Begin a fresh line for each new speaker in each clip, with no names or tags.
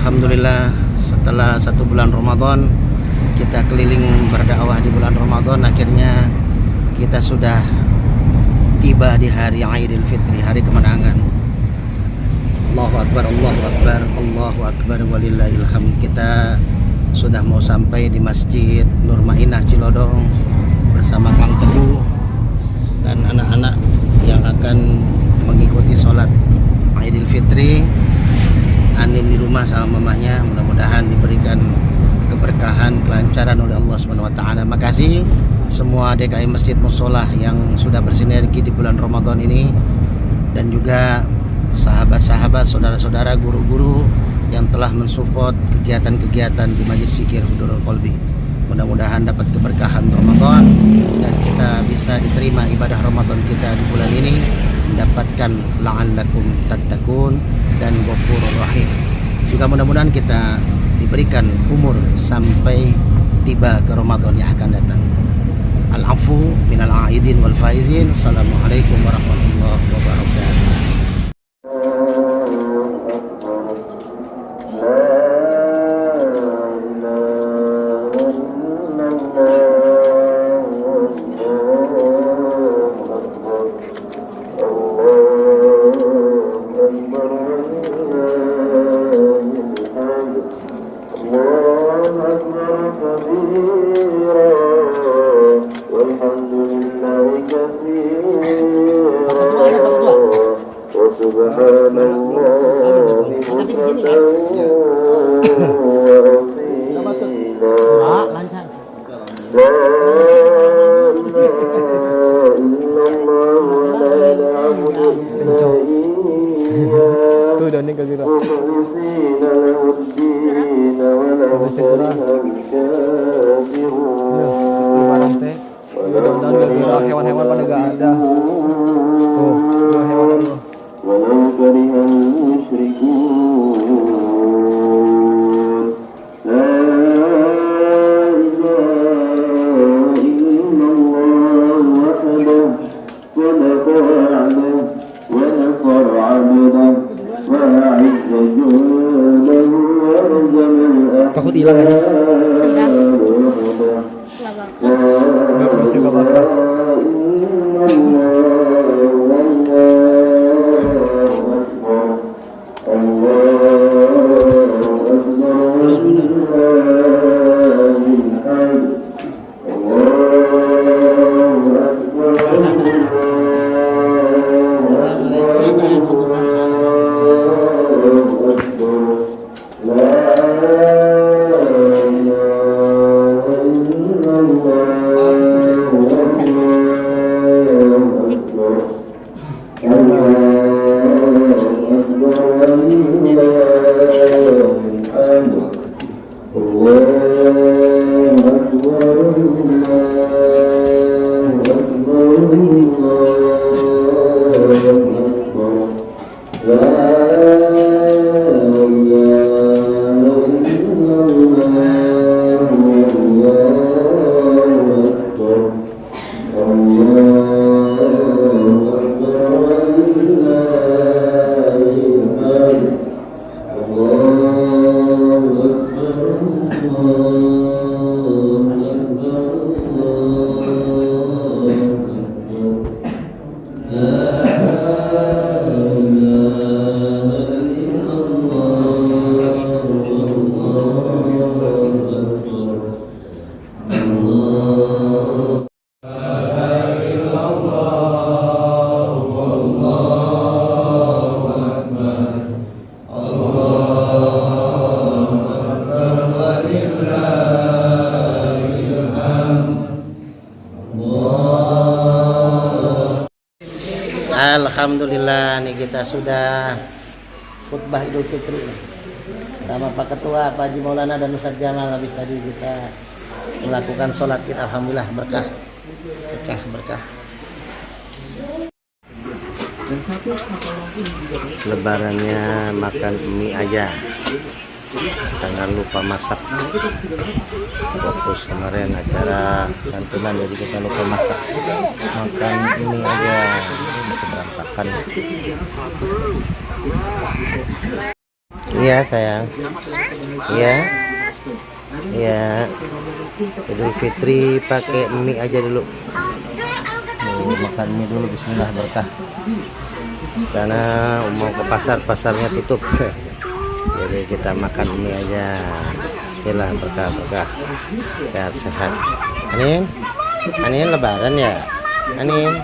Alhamdulillah, setelah 1 bulan Ramadan kita keliling berdakwah di bulan Ramadan, akhirnya kita sudah tiba di hari Aidil Fitri, hari kemenangan. Allahu Akbar, Allahu Akbar, Allahu Akbar, walillahil hamd. Kita sudah mau sampai di Masjid Nur Mainah Cilodong bersama Kang Teguh dan anak-anak yang akan mengikuti sholat Aidil Fitri. Anin di rumah sama mamahnya, mudah-mudahan diberikan keberkahan, kelancaran oleh Allah SWT. Makasih semua DKI Masjid Musholah yang sudah bersinergi di bulan Ramadan ini, dan juga sahabat-sahabat, saudara-saudara, guru-guru yang telah mensupport kegiatan-kegiatan di Majlis Zikir Hudurul Qalbi. Mudah-mudahan dapat keberkahan Ramadan dan kita bisa diterima ibadah Ramadan kita di bulan ini, mendapatkan la'allakum tattaqun dan ghafurur rahim. Juga mudah-mudahan kita diberikan umur sampai tiba ke Ramadan yang akan datang. Al-afu minal aidin wal faizin. Assalamualaikum warahmatullahi wabarakatuh.
Tuh Doni ke kita. Hewan-hewan pada gak ada. Tuh, hewan dulu. Takut hilang ya? Nggak bisa kebakar.
Alhamdulillah, nih kita sudah khutbah Idul Fitri sama Pak Ketua, Pak Haji Maulana dan Ustadz Jamal. Habis tadi kita melakukan sholat Id. Alhamdulillah, berkah. Lebarannya makan mie aja, jangan lupa masak. Fokus kemarin acara santunan, jadi kita lupa masak. Makan mie aja, masih berantakan. Iya sayang. Iya. Iya. Idul Fitri pakai mie aja dulu. Makan mie dulu, bismillah berkah. Karena mau ke pasarnya tutup. Jadi kita makan mie aja. Bismillah berkah. Sehat-sehat. Anin lebaran ya. Anin.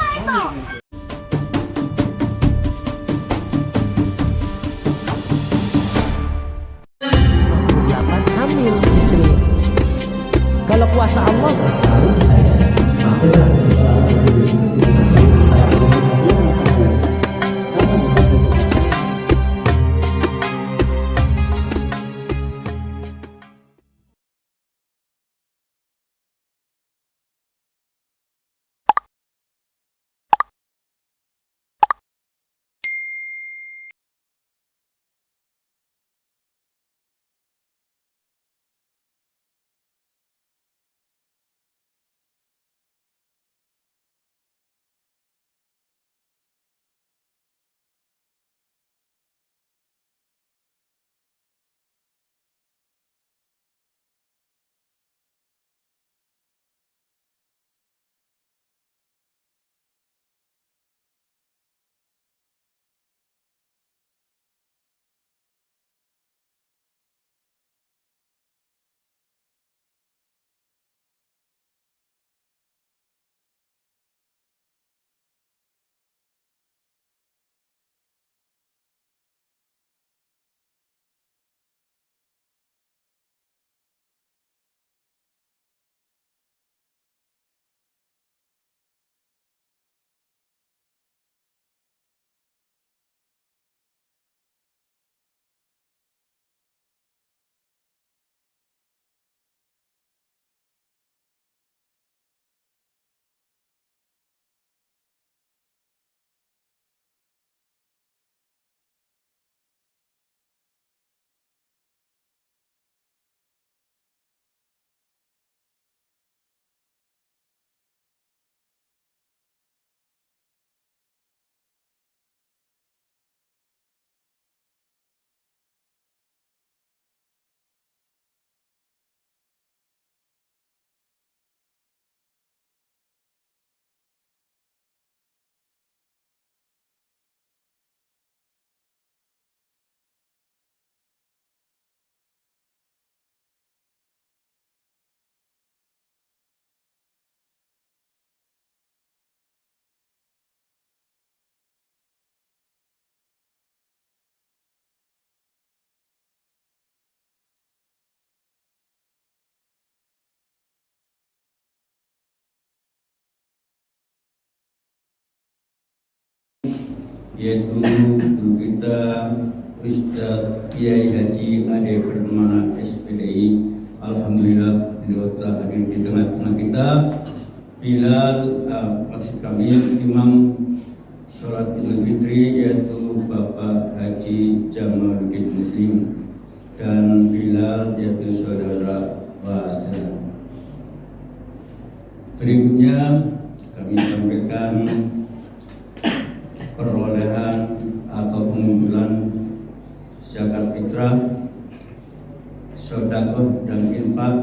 Hamil istri. Kalau kuasa Allah
yaitu guru kita Ustaz Kiai Haji Ade Permana SPDI. Alhamdulillah telah hadir di tengah-tengah kita. Bilal maksud kami imam sholat Idul Fitri yaitu Bapak Haji Jamaluddin Muslim dan Bilal yaitu saudara Basra. Berikutnya kami sampaikan perolehan atau pengumpulan zakat fitrah, sedekah dan infak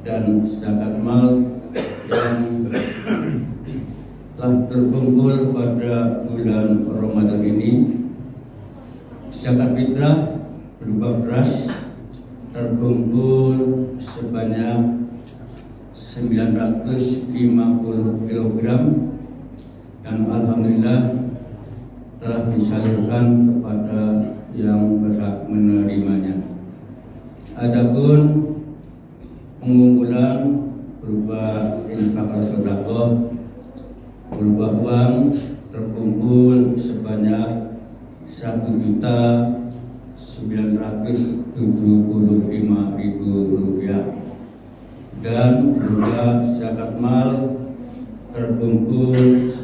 dan zakat mal yang telah terkumpul pada bulan Ramadan ini. Zakat fitrah berupa beras terkumpul sebanyak 950 kg dan alhamdulillah telah disalurkan kepada yang berhak menerimanya. Adapun pengumpulan berupa infak sedekah berupa uang terkumpul sebanyak 1.975.000 rupiah dan berupa zakat mal terkumpul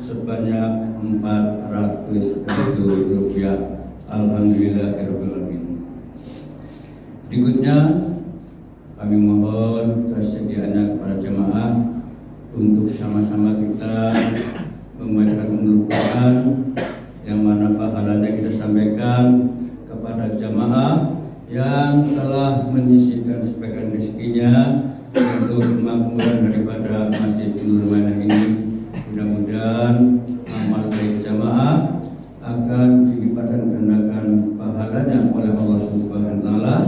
sebanyak 400.000 rupiah. Alhamdulillahirrahmanirrahim. Berikutnya kami mohon kesediaannya kepada jemaah untuk sama-sama kita membacakan Al-Quran yang mana pahalanya kita sampaikan kepada jemaah yang telah menyisihkan sebagian rezekinya untuk kemakmuran daripada Masjid Nur Mainah ini. Mudah-mudahan amal baik jamaah akan dilipat gandakan pahalanya oleh Allah Subhanahu wa taala,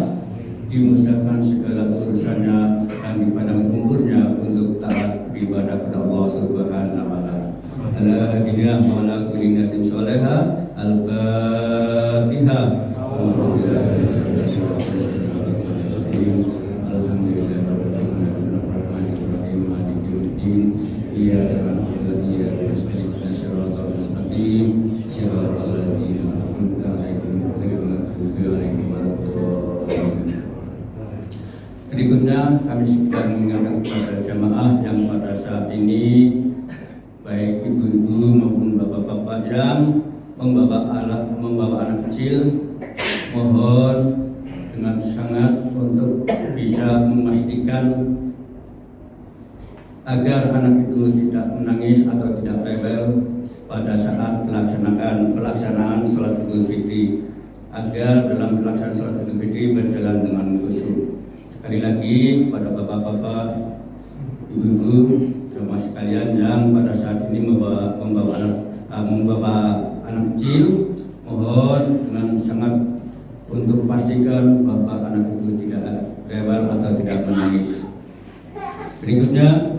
dimudahkan segala urusannya dan dipandang umurnya untuk taat beribadah kepada Allah Subhanahu wa taala. Ala hadinah wa ala kulli niyatin shalihah. Al-Fatihah. Berikutnya kami sedang mengingatkan kepada jamaah yang pada saat ini baik ibu-ibu maupun bapak-bapak yang membawa anak kecil, mohon dengan sangat untuk bisa memastikan agar anak itu tidak menangis atau tidak rewel pada saat pelaksanaan sholat Idul Fitri, agar dalam pelaksanaan sholat Idul Fitri berjalan dengan khusyuk. Sekali lagi pada bapak-bapak, ibu-ibu, jemaah sekalian yang pada saat ini membawa anak kecil, mohon dengan sangat untuk pastikan bahwa anak itu tidak rewel atau tidak menangis. Berikutnya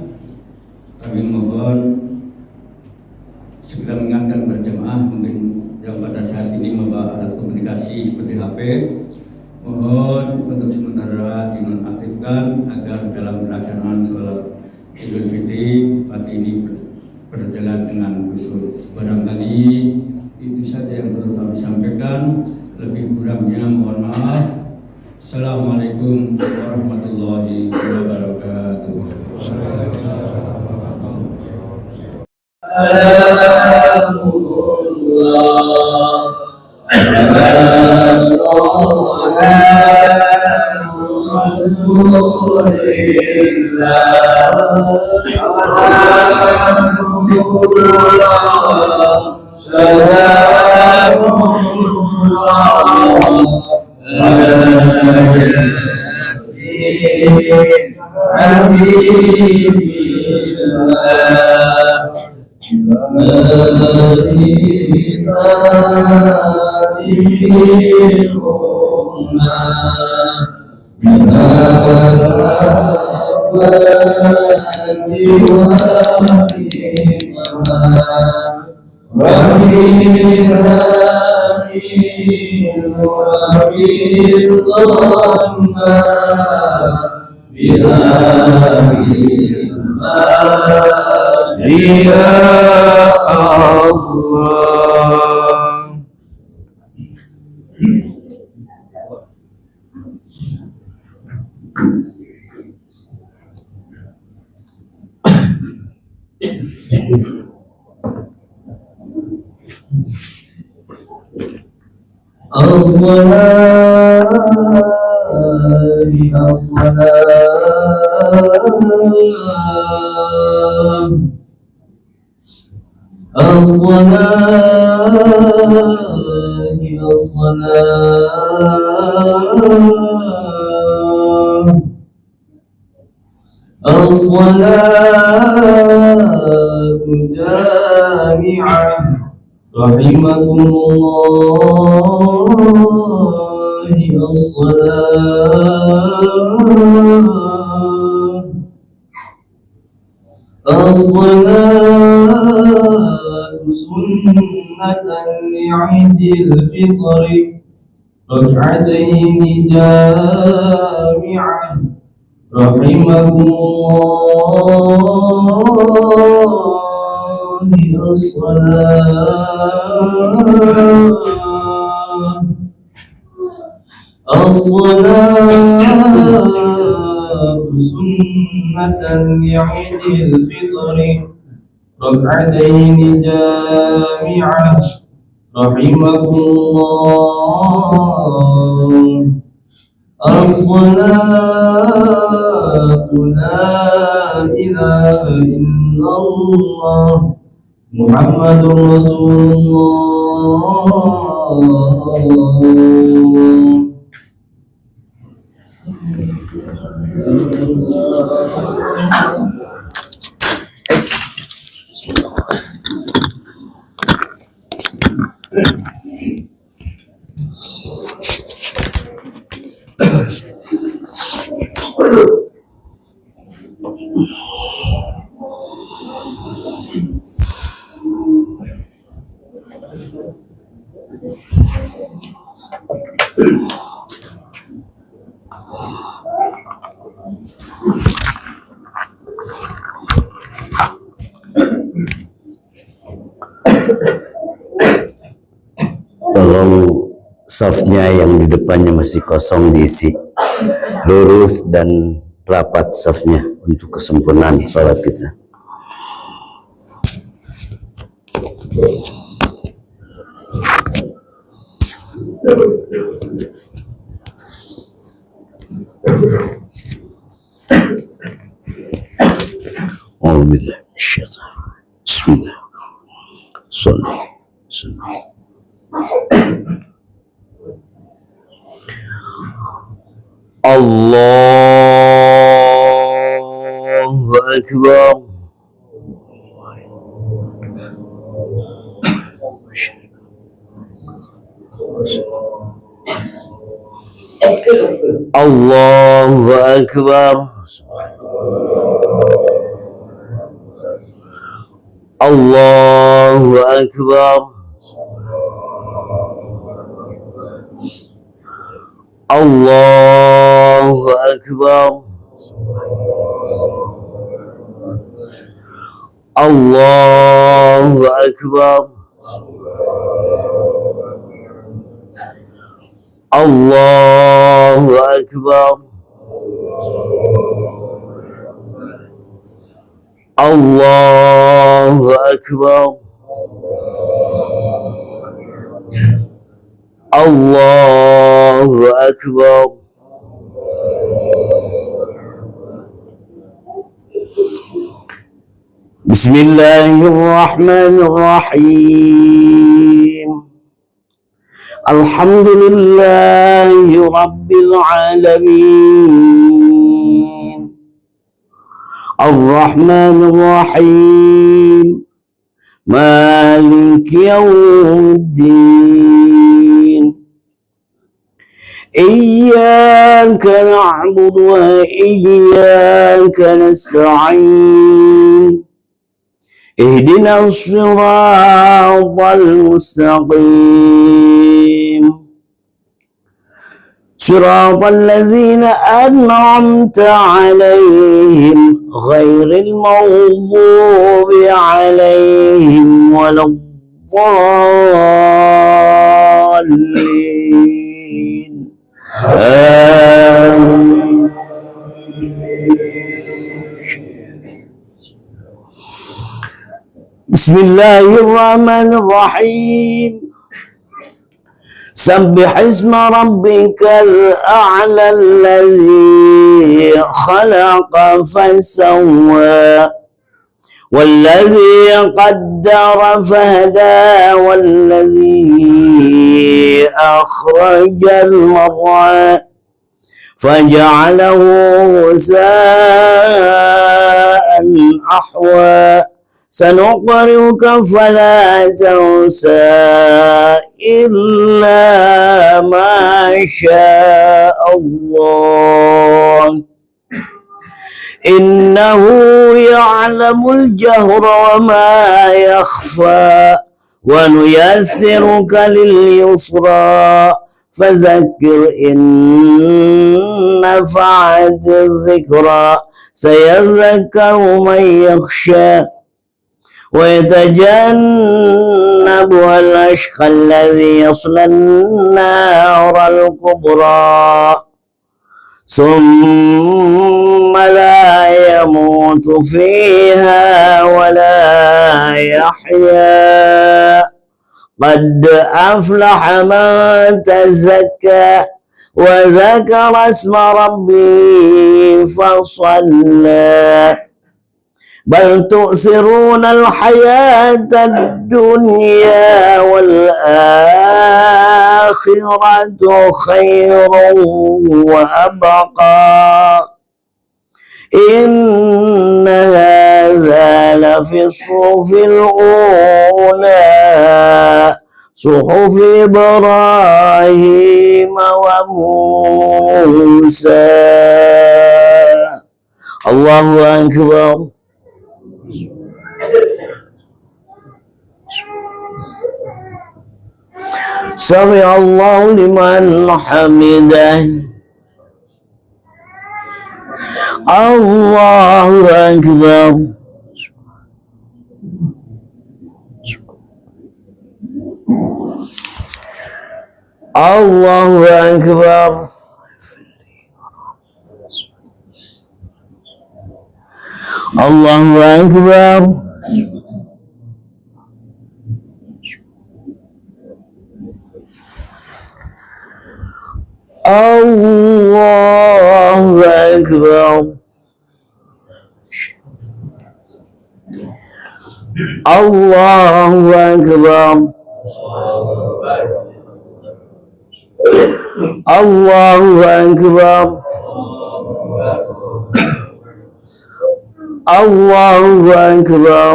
kami mohon segera mengingatkan berjamaah mungkin yang pada saat ini membawa alat komunikasi seperti HP, mohon untuk sementara dinonaktifkan agar dalam pelaksanaan sholat Idul Fitri pagi ini berjalan dengan khusyuk. Barangkali itu saja yang perlu kami sampaikan. Lebih kurangnya mohon maaf. Assalamualaikum warahmatullahi wabarakatuh.
عيد الفطر ركعتين جامعة رحمكم الله الصلاة سنة لعيد الفطر ركعتين جامعة رحمكم الله الصلاة لا إله إلا الله محمد رسول الله.
Tolong safnya yang di depannya masih kosong diisi lurus dan rapat safnya untuk kesempurnaan sholat kita. Alhamdulillah. Bismillah. Sallallahu. Allahu Akbar. Allahu Akbar. Allahu Akbar. Allahu Akbar. Allahu Akbar. Allahu Akbar. Allahu Akbar. Allahu Akbar. Bismillahirrahmanirrahim. Alhamdulillahi Rabbil Alamin. Ar-Rahmanir Rahim. Maliki Yawmiddin. Iyyaka na'budu wa iyyaka nasta'in. اهدنا الصراط المستقيم صراط الذين أنعمت عليهم غير المغضوب عليهم ولا الضالين آمين. Bismillahirrahmanirrahim. Sabbih isma rabbikal a'la alladzi khalaqa fasawwa walladzi qaddara fahada walladzi akhrajal mar'a faja'alahu ghusaa'an ahwa سنقرئك فلا تنسى إلا ما شاء الله إنه يعلم الجهر وما يخفى ونيسرك لليسرى فذكر إن نفعت الذكرى سيذكر من يخشى ويتجنبها الأشقى الذي يصلى النار الكبرى ثم لا يموت فيها ولا يحيا قد أفلح من تزكى وذكر اسم ربه فصلى بل تؤثرون الحياة الدنيا والآخرة والآخرة خير وأبقى إن هذا لفي الصحف الأولى صحف إبراهيم وموسى. الله أكبر. سمع الله لمن حمده. الله أكبر. الله أكبر. الله أكبر. الله أكبر. الله أكبر. الله أكبر. الله أكبر.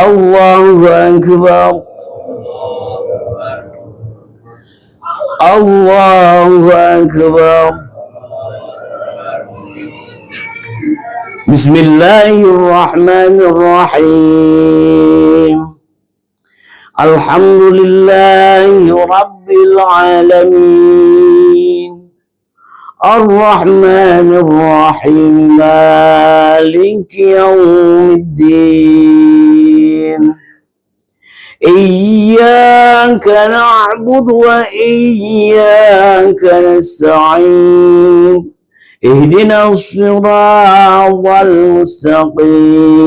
الله أكبر. الله أكبر. بسم الله الرحمن الرحيم. الحمد لله رب العالمين الرحمن الرحيم مالك يوم الدين إياك نعبد وإياك نستعين اهدنا الصراط المستقيم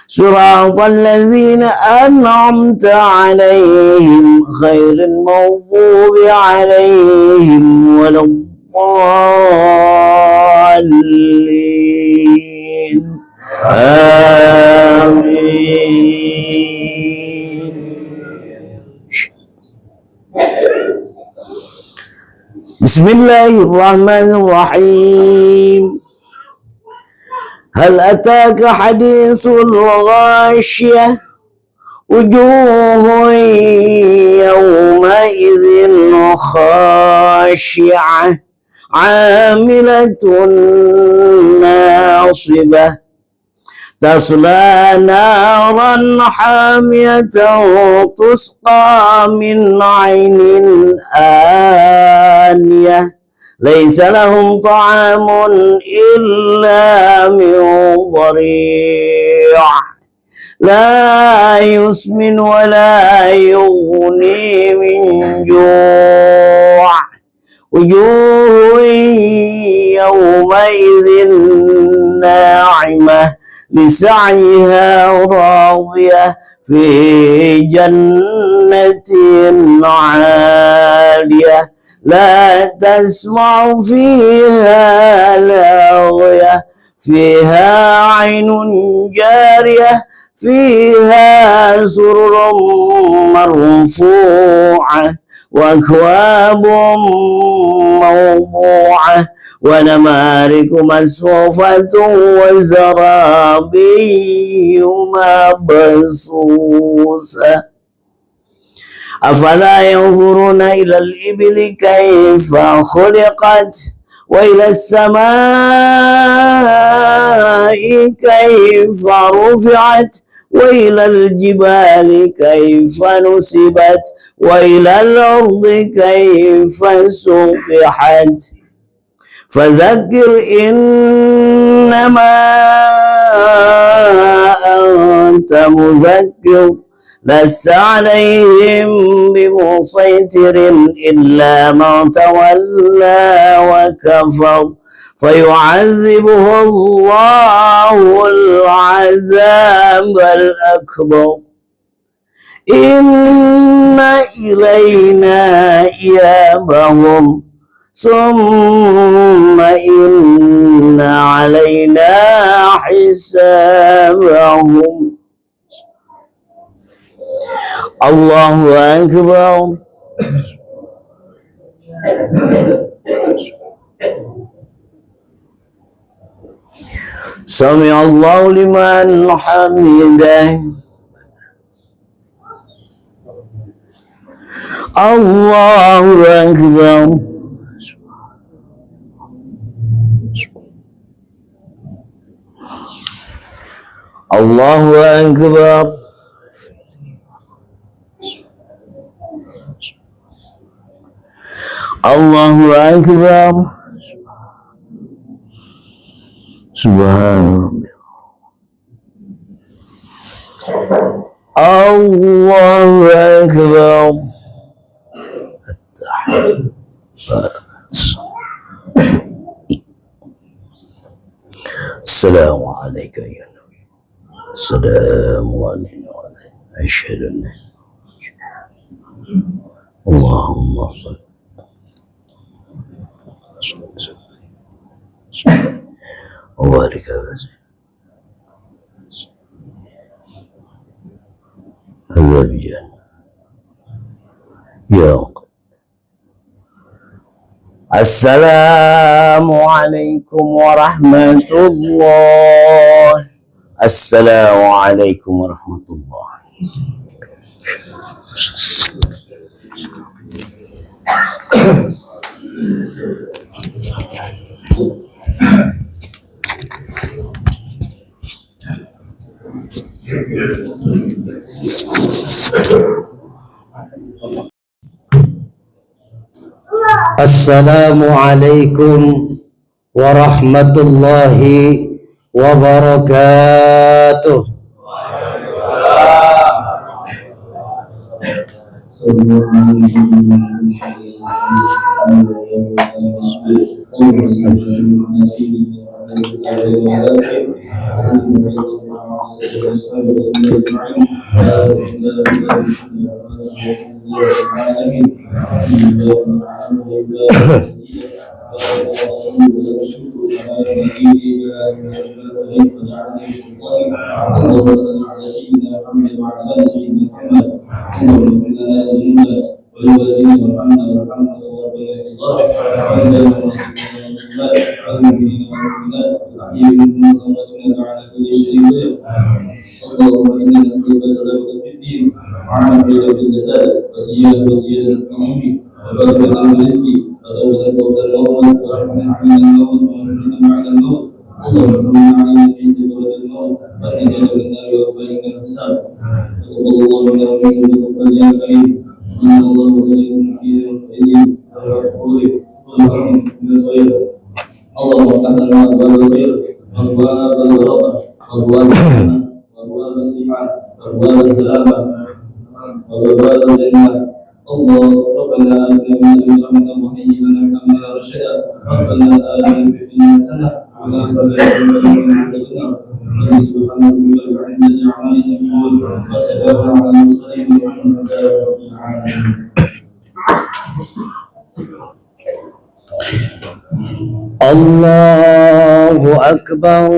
صراط الذين أنعمت عليهم غير المغضوب عليهم ولا الضالين آمين. بسم الله الرحمن الرحيم. هل أتاك حديث الغاشية وجوه يومئذ خاشعة عاملة ناصبة تصلى نارا حامية تسقى من عين آنية ليس لهم طعام إلا من ضريع لا يسمن ولا يغني من جوع وجوه يومئذ ناعمة لسعيها راضية في جنة عالية لا تسمع فيها لاغية فيها عين جارية فيها سرر مرفوعة وأكواب موضوعة ونمارق مصفوفة وزرابي مبثوثة أفلا ينظرون إلى الإبل كيف خلقت وإلى السماء كيف رفعت وإلى الجبال كيف نصبت وإلى الأرض كيف سطحت فذكر إنما أنت مذكر لست عليهم بمسيطر إلا من تولى وكفر فيعذبه الله العذاب الأكبر إن إلينا إيابهم ثم إن علينا حسابهم. Allahu Akbar. Sami Allahu liman hamidah. Allahu Akbar. Allahu Akbar. Allahu Akbar. Subhanallah. Allahu Akbar. Assalamualaikum ya Nabi. Assalamualaikum. Asyhadu an la Allahumma shalli wa barik ala sayyidina ya Assalamualaikum warahmatullahi. Assalamualaikum warahmatullahi.
Assalamualaikum warahmatullahi wabarakatuh. Allahu Akbar.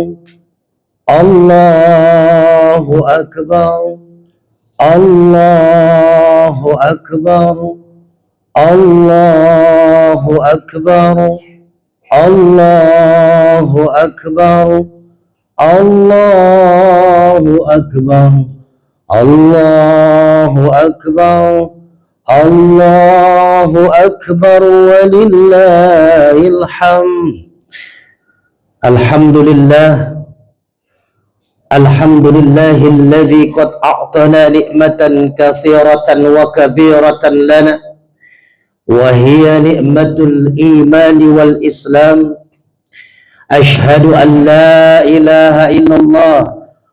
Allahu Akbar. Allahu Akbar. Allahu Akbar. Allahu Akbar. Allahu Akbar. Allahu Akbar. Allahu Akbar walillahil hamd. Alhamdulillah. Alhamdulillahilladzi qad a'tana ni'matan katsiratan wa kabiratan lana wa hiya ni'matul iman wal islam. Ashhadu an la ilaha illallah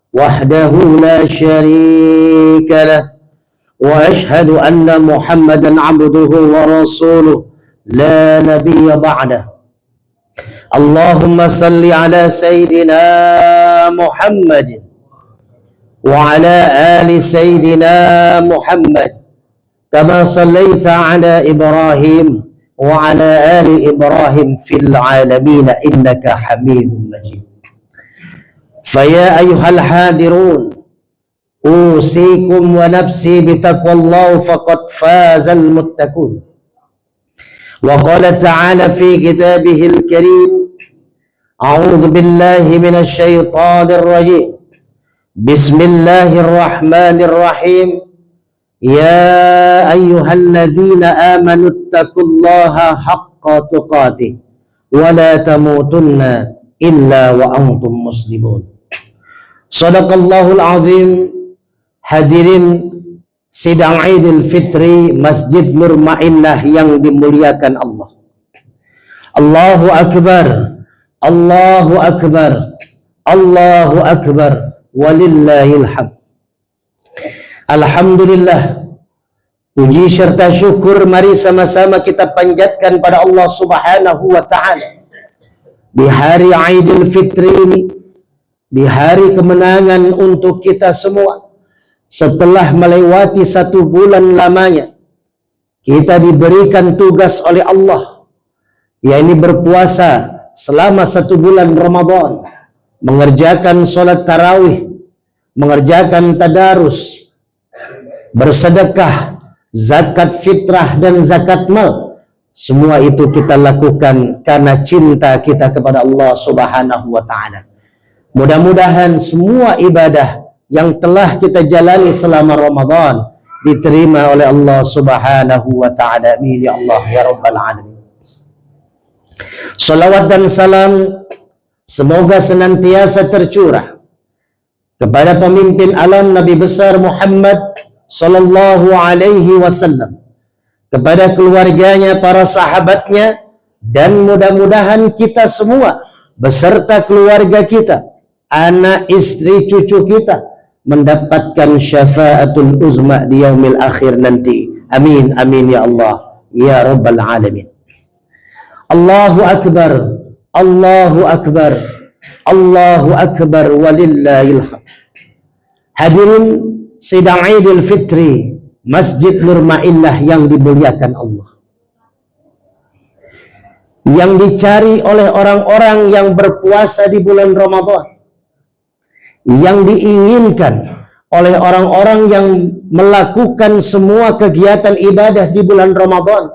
wahdahu la syarika lah wa ashhadu anna Muhammadan 'abduhu wa rasuluh la nabiyya ba'dah. Allahumma salli ala Sayyidina Muhammad wa ala ali Sayyidina Muhammad kama sallaita ala Ibrahim wa ala ali Ibrahim fil alamin innaka Hamidum Majid. Faya ayyuhal hadirun Usikum wa nafsi bitaqwallahu faqad fazal muttaqun. Wa qala ta'ala fi kitabihil karim, a'udzu billahi minasy syaithanir rajim. Bismillahirrahmanirrahim. Ya ayyuhalladzina amanu taqullaha haqqa tuqatih wa la tamutunna illa wa antum muslimun. Shadaqallahul azim. Hadirin sidang Idul Fitri Masjid Nur Ma'innah yang dimuliakan Allah. Allahu Akbar, Allahu Akbar, Allahu Akbar, walillahil hamd. Alhamdulillah, puji serta syukur mari sama-sama kita panjatkan pada Allah Subhanahu wa Ta'ala. Di hari Idul Fitri ini, di hari kemenangan untuk kita semua, setelah melewati 1 bulan lamanya, kita diberikan tugas oleh Allah, yaitu berpuasa selama 1 bulan Ramadan, mengerjakan sholat tarawih, mengerjakan tadarus, bersedekah, zakat fitrah dan zakat mal. Semua itu kita lakukan karena cinta kita kepada Allah Subhanahu wa Ta'ala. Mudah-mudahan semua ibadah yang telah kita jalani selama Ramadan diterima oleh Allah Subhanahu wa Ta'ala. Amin ya Allah ya Rabbal Alamin. Salawat dan salam semoga senantiasa tercurah kepada pemimpin alam Nabi besar Muhammad sallallahu alaihi wasallam, kepada keluarganya, para sahabatnya, dan mudah-mudahan kita semua beserta keluarga kita, anak, istri, cucu kita mendapatkan syafaatul uzma di yaumil akhir nanti. Amin, amin ya Allah ya Rabbal Alamin. Allahu Akbar, Allahu Akbar, Allahu Akbar, walillahil hamd. Hadirin sidang Idul Fitri Masjid Nur Ma'innah yang dimuliakan Allah, yang dicari oleh orang-orang yang berpuasa di bulan Ramadan, yang diinginkan oleh orang-orang yang melakukan semua kegiatan ibadah di bulan Ramadan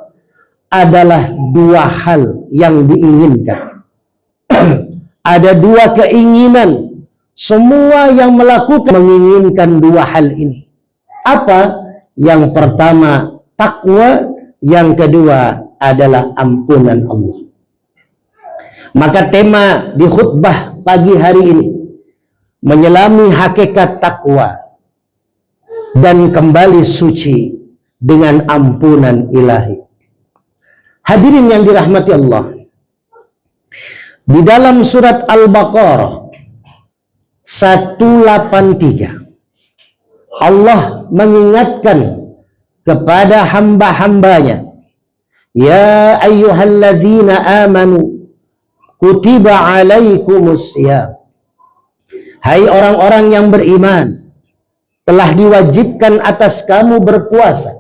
adalah 2 hal yang diinginkan. Ada 2 keinginan. Semua yang melakukan menginginkan 2 hal ini. Apa? Yang pertama takwa, yang kedua adalah ampunan Allah. Maka tema di khutbah pagi hari ini menyelami hakikat takwa dan kembali suci dengan ampunan ilahi. Hadirin yang dirahmati Allah, di dalam surat Al-Baqarah 183 Allah mengingatkan kepada hamba-hambanya, ya ayyuhalladzina amanu kutiba alaikumus syiyam. Hai orang-orang yang beriman, telah diwajibkan atas kamu berpuasa.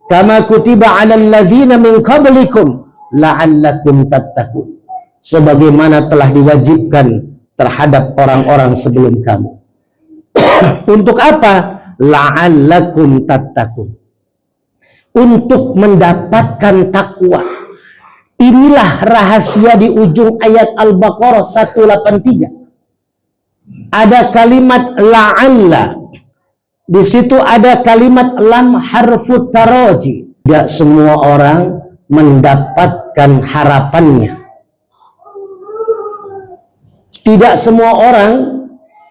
Kama kutiba 'alal ladzina min qablikum la'allakum tattaqun. Sebagaimana telah diwajibkan terhadap orang-orang sebelum kamu. Untuk apa? La'allakum tattaqun. Untuk mendapatkan takwa. Inilah rahasia di ujung ayat Al-Baqarah 183. Ada kalimat la'alla. Di situ ada kalimat lam harfu taraji. Tidak semua orang mendapatkan harapannya. Tidak semua orang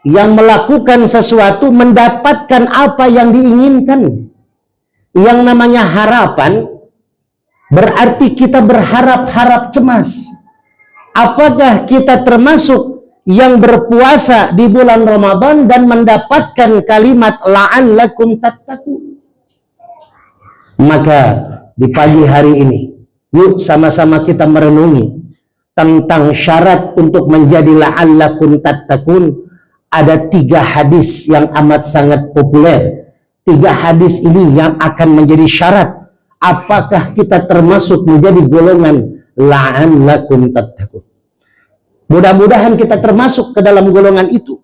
yang melakukan sesuatu mendapatkan apa yang diinginkan. Yang namanya harapan berarti kita berharap-harap cemas. Apakah kita termasuk yang berpuasa di bulan Ramadan dan mendapatkan kalimat la'allakum tattaqun? Maka di pagi hari ini, yuk sama-sama kita merenungi tentang syarat untuk menjadi la'allakum tattaqun. Ada 3 hadis yang amat sangat populer. 3 hadis ini yang akan menjadi syarat apakah kita termasuk menjadi golongan la'allakum tattaqun. Mudah-mudahan kita termasuk ke dalam golongan itu.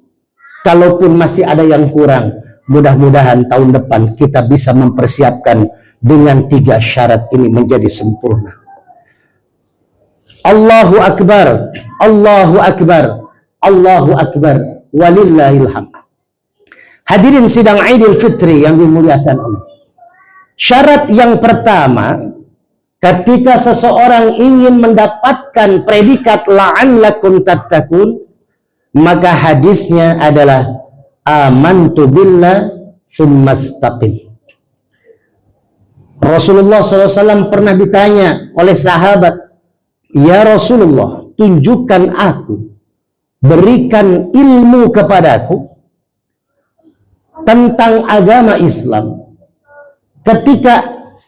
Kalaupun masih ada yang kurang, Mudah-mudahan tahun depan kita bisa mempersiapkan dengan 3 syarat ini menjadi sempurna. Allahu Akbar, Allahu Akbar, Allahu Akbar, walillahil hamd. Hadirin sidang Idul Fitri yang dimuliakan Allah. Syarat yang pertama, ketika seseorang ingin mendapatkan predikat la'allakum tattaqun, maka hadisnya adalah amantu billah tsumastaqim. Rasulullah SAW pernah ditanya oleh sahabat, ya Rasulullah, tunjukkan aku, berikan ilmu kepadaku tentang agama Islam. Ketika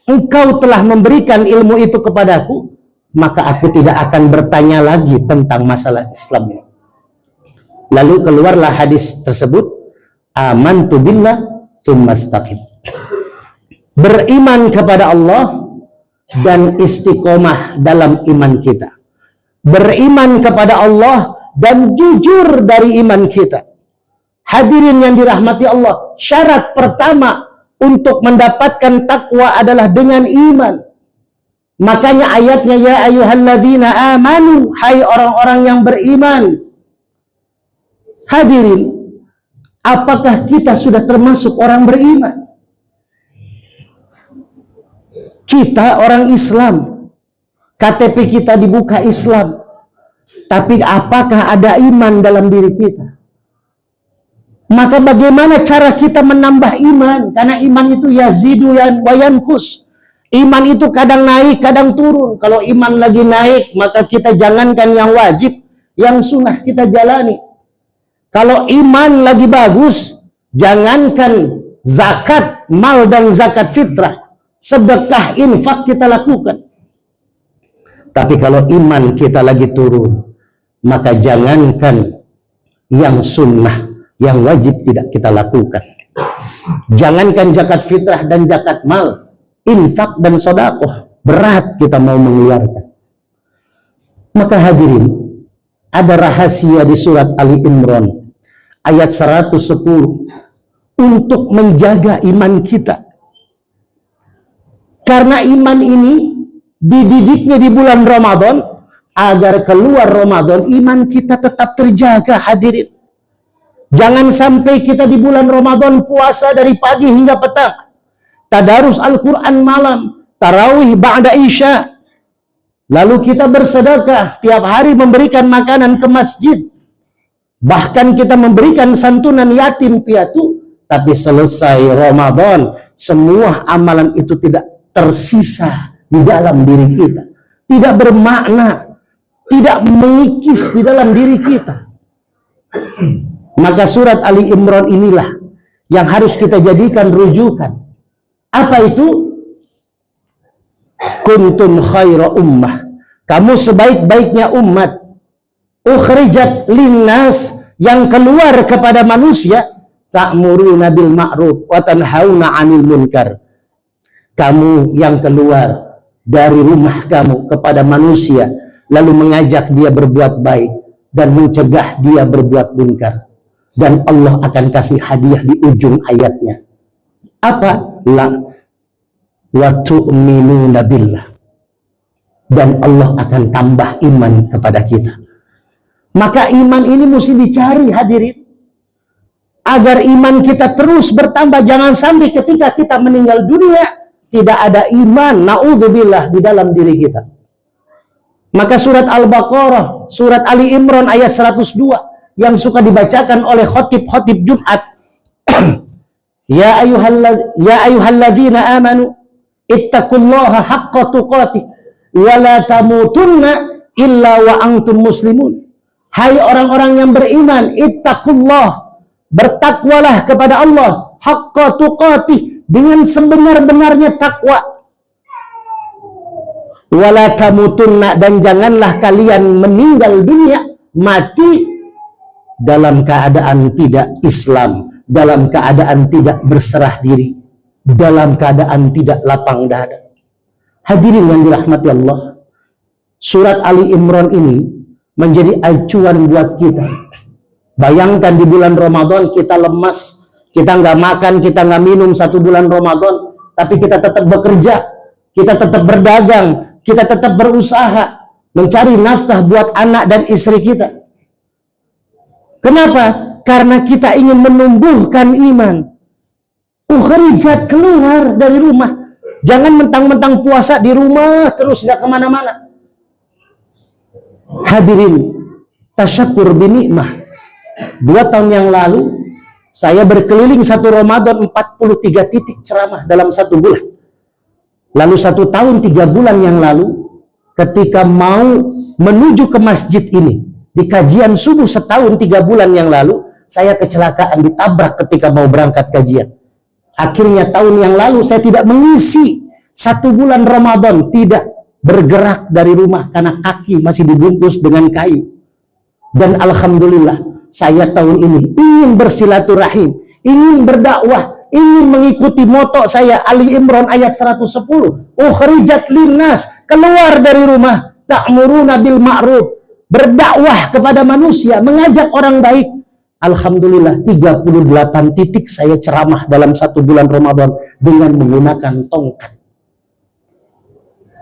engkau telah memberikan ilmu itu kepadaku, maka aku tidak akan bertanya lagi tentang masalah Islam. Lalu keluarlah hadis tersebut, amantu billah tsumastaqim. Beriman kepada Allah dan istiqomah dalam iman kita. Beriman kepada Allah dan jujur dari iman kita. Hadirin yang dirahmati Allah, syarat pertama untuk mendapatkan takwa adalah dengan iman. Makanya ayatnya, ya ayyuhalladzina amanu, hai orang-orang yang beriman. Hadirin, apakah kita sudah termasuk orang beriman? Kita orang Islam, KTP kita dibuka Islam, tapi apakah ada iman dalam diri kita? Maka bagaimana cara kita menambah iman? Karena iman itu yazidu wa yanqus. Iman itu kadang naik, kadang turun. Kalau iman lagi naik, maka kita jangankan yang wajib, yang sunnah kita jalani. Kalau iman lagi bagus, jangankan zakat mal dan zakat fitrah, sedekah infak kita lakukan. Tapi kalau iman kita lagi turun, maka jangankan yang sunnah, yang wajib tidak kita lakukan. Jangankan zakat fitrah dan zakat mal, infak dan sedekah, berat kita mau mengeluarkan. Maka hadirin, ada rahasia di surat Ali Imran ayat 110 untuk menjaga iman kita. Karena iman ini dididiknya di bulan Ramadan, agar keluar Ramadan iman kita tetap terjaga. Hadirin, jangan sampai kita di bulan Ramadan puasa dari pagi hingga petang, tadarus Al-Quran malam, tarawih ba'da isya, lalu kita bersedekah tiap hari, memberikan makanan ke masjid, bahkan kita memberikan santunan yatim piatu, tapi selesai Ramadan semua amalan itu tidak tersisa di dalam diri kita, tidak bermakna, tidak mengikis di dalam diri kita. Maka surat Ali Imran inilah yang harus kita jadikan rujukan. Apa itu? Kuntum khaira ummah, kamu sebaik-baiknya umat, ukhrijat linnas, yang keluar kepada manusia, ta'muruna bil ma'ruf wa tanhauna 'anil munkar. Kamu yang keluar dari rumah kamu kepada manusia, lalu mengajak dia berbuat baik dan mencegah dia berbuat munkar. Dan Allah akan kasih hadiah di ujung ayatnya. Apa? La wa tu'minuna billah. Dan Allah akan tambah iman kepada kita. Maka iman ini mesti dicari, hadirin, agar iman kita terus bertambah. Jangan sampai ketika kita meninggal dunia tidak ada iman, na'udzubillah, di dalam diri kita. Maka surat Al-Baqarah, surat Ali Imran ayat 102 yang suka dibacakan oleh khotib-khotib Jumat. Ya ayyuhalladzina amanu ittaqullaha haqqa tuqatih wa la tamutunna illa wa antum muslimun. Hai orang-orang yang beriman, ittaqullah, bertakwalah kepada Allah, haqqa tuqatih, dengan sebenar-benarnya takwa. Wala tamutunna, dan janganlah kalian meninggal dunia, mati dalam keadaan tidak Islam, dalam keadaan tidak berserah diri, dalam keadaan tidak lapang dada. Hadirin yang dirahmati Allah, surat Ali Imran ini menjadi acuan buat kita. Bayangkan di bulan Ramadan kita lemas, Kita nggak makan, kita nggak minum 1 bulan Ramadan, tapi kita tetap bekerja, kita tetap berdagang, kita tetap berusaha mencari nafkah buat anak dan istri kita. Kenapa? Karena kita ingin menumbuhkan iman. Ukhrijat, keluar dari rumah. Jangan mentang-mentang puasa di rumah terus nggak kemana-mana. Hadirin, tasyakur binikmah. 2 tahun yang lalu saya berkeliling 1 Ramadan 43 titik ceramah dalam 1 bulan. Lalu 1 tahun 3 bulan yang lalu ketika mau menuju ke masjid ini di kajian subuh setahun 3 bulan yang lalu, saya kecelakaan, ditabrak ketika mau berangkat kajian. Akhirnya tahun yang lalu saya tidak mengisi 1 bulan Ramadan, tidak bergerak dari rumah karena kaki masih dibungkus dengan kayu. Dan alhamdulillah saya tahun ini ingin bersilaturahim, ingin berdakwah, ingin mengikuti moto saya Ali Imran ayat 110. Ukhrijat linnas, keluar dari rumah, ta'muruna bil ma'ruf, berdakwah kepada manusia, mengajak orang baik. Alhamdulillah 38 titik saya ceramah dalam 1 bulan Ramadan dengan menggunakan tongkat.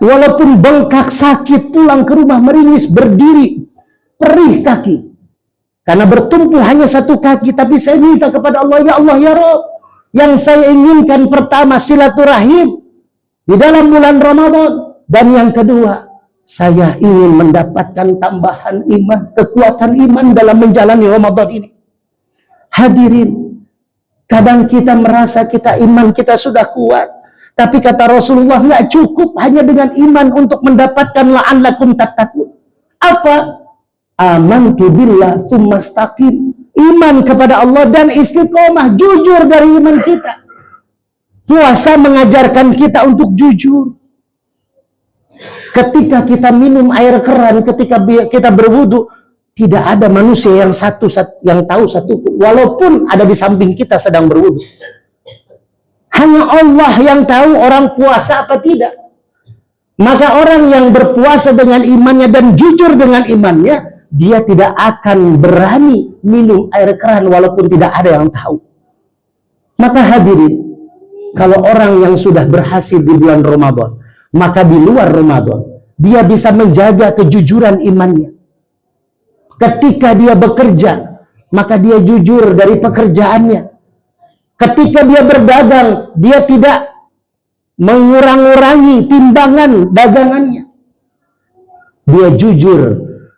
Walaupun bengkak, sakit, pulang ke rumah meringis, berdiri, perih kaki. Karena bertumpu hanya 1 kaki, tapi saya minta kepada Allah, ya Allah, ya Rabb, yang saya inginkan pertama silaturahim di dalam bulan Ramadan, dan yang kedua saya ingin mendapatkan tambahan iman, kekuatan iman dalam menjalani Ramadan ini. Hadirin, kadang kita merasa iman kita sudah kuat, tapi kata Rasulullah nggak cukup hanya dengan iman untuk mendapatkan la'allakum tattaqun. Apa? Amantu billah tsumma istaqim. Iman kepada Allah dan istiqomah, jujur dari iman kita. Puasa mengajarkan kita untuk jujur. Ketika kita minum air keran, ketika kita berwudu, tidak ada manusia yang tahu satu, walaupun ada di samping kita sedang berwudu. Hanya Allah yang tahu orang puasa apa tidak. Maka orang yang berpuasa dengan imannya dan jujur dengan imannya, dia tidak akan berani minum air keran walaupun tidak ada yang tahu. Maka hadirin, kalau orang yang sudah berhasil di bulan Ramadan, maka di luar Ramadan dia bisa menjaga kejujuran imannya. Ketika dia bekerja, maka dia jujur dari pekerjaannya. Ketika dia berdagang, dia tidak mengurang-urangi timbangan dagangannya. Dia jujur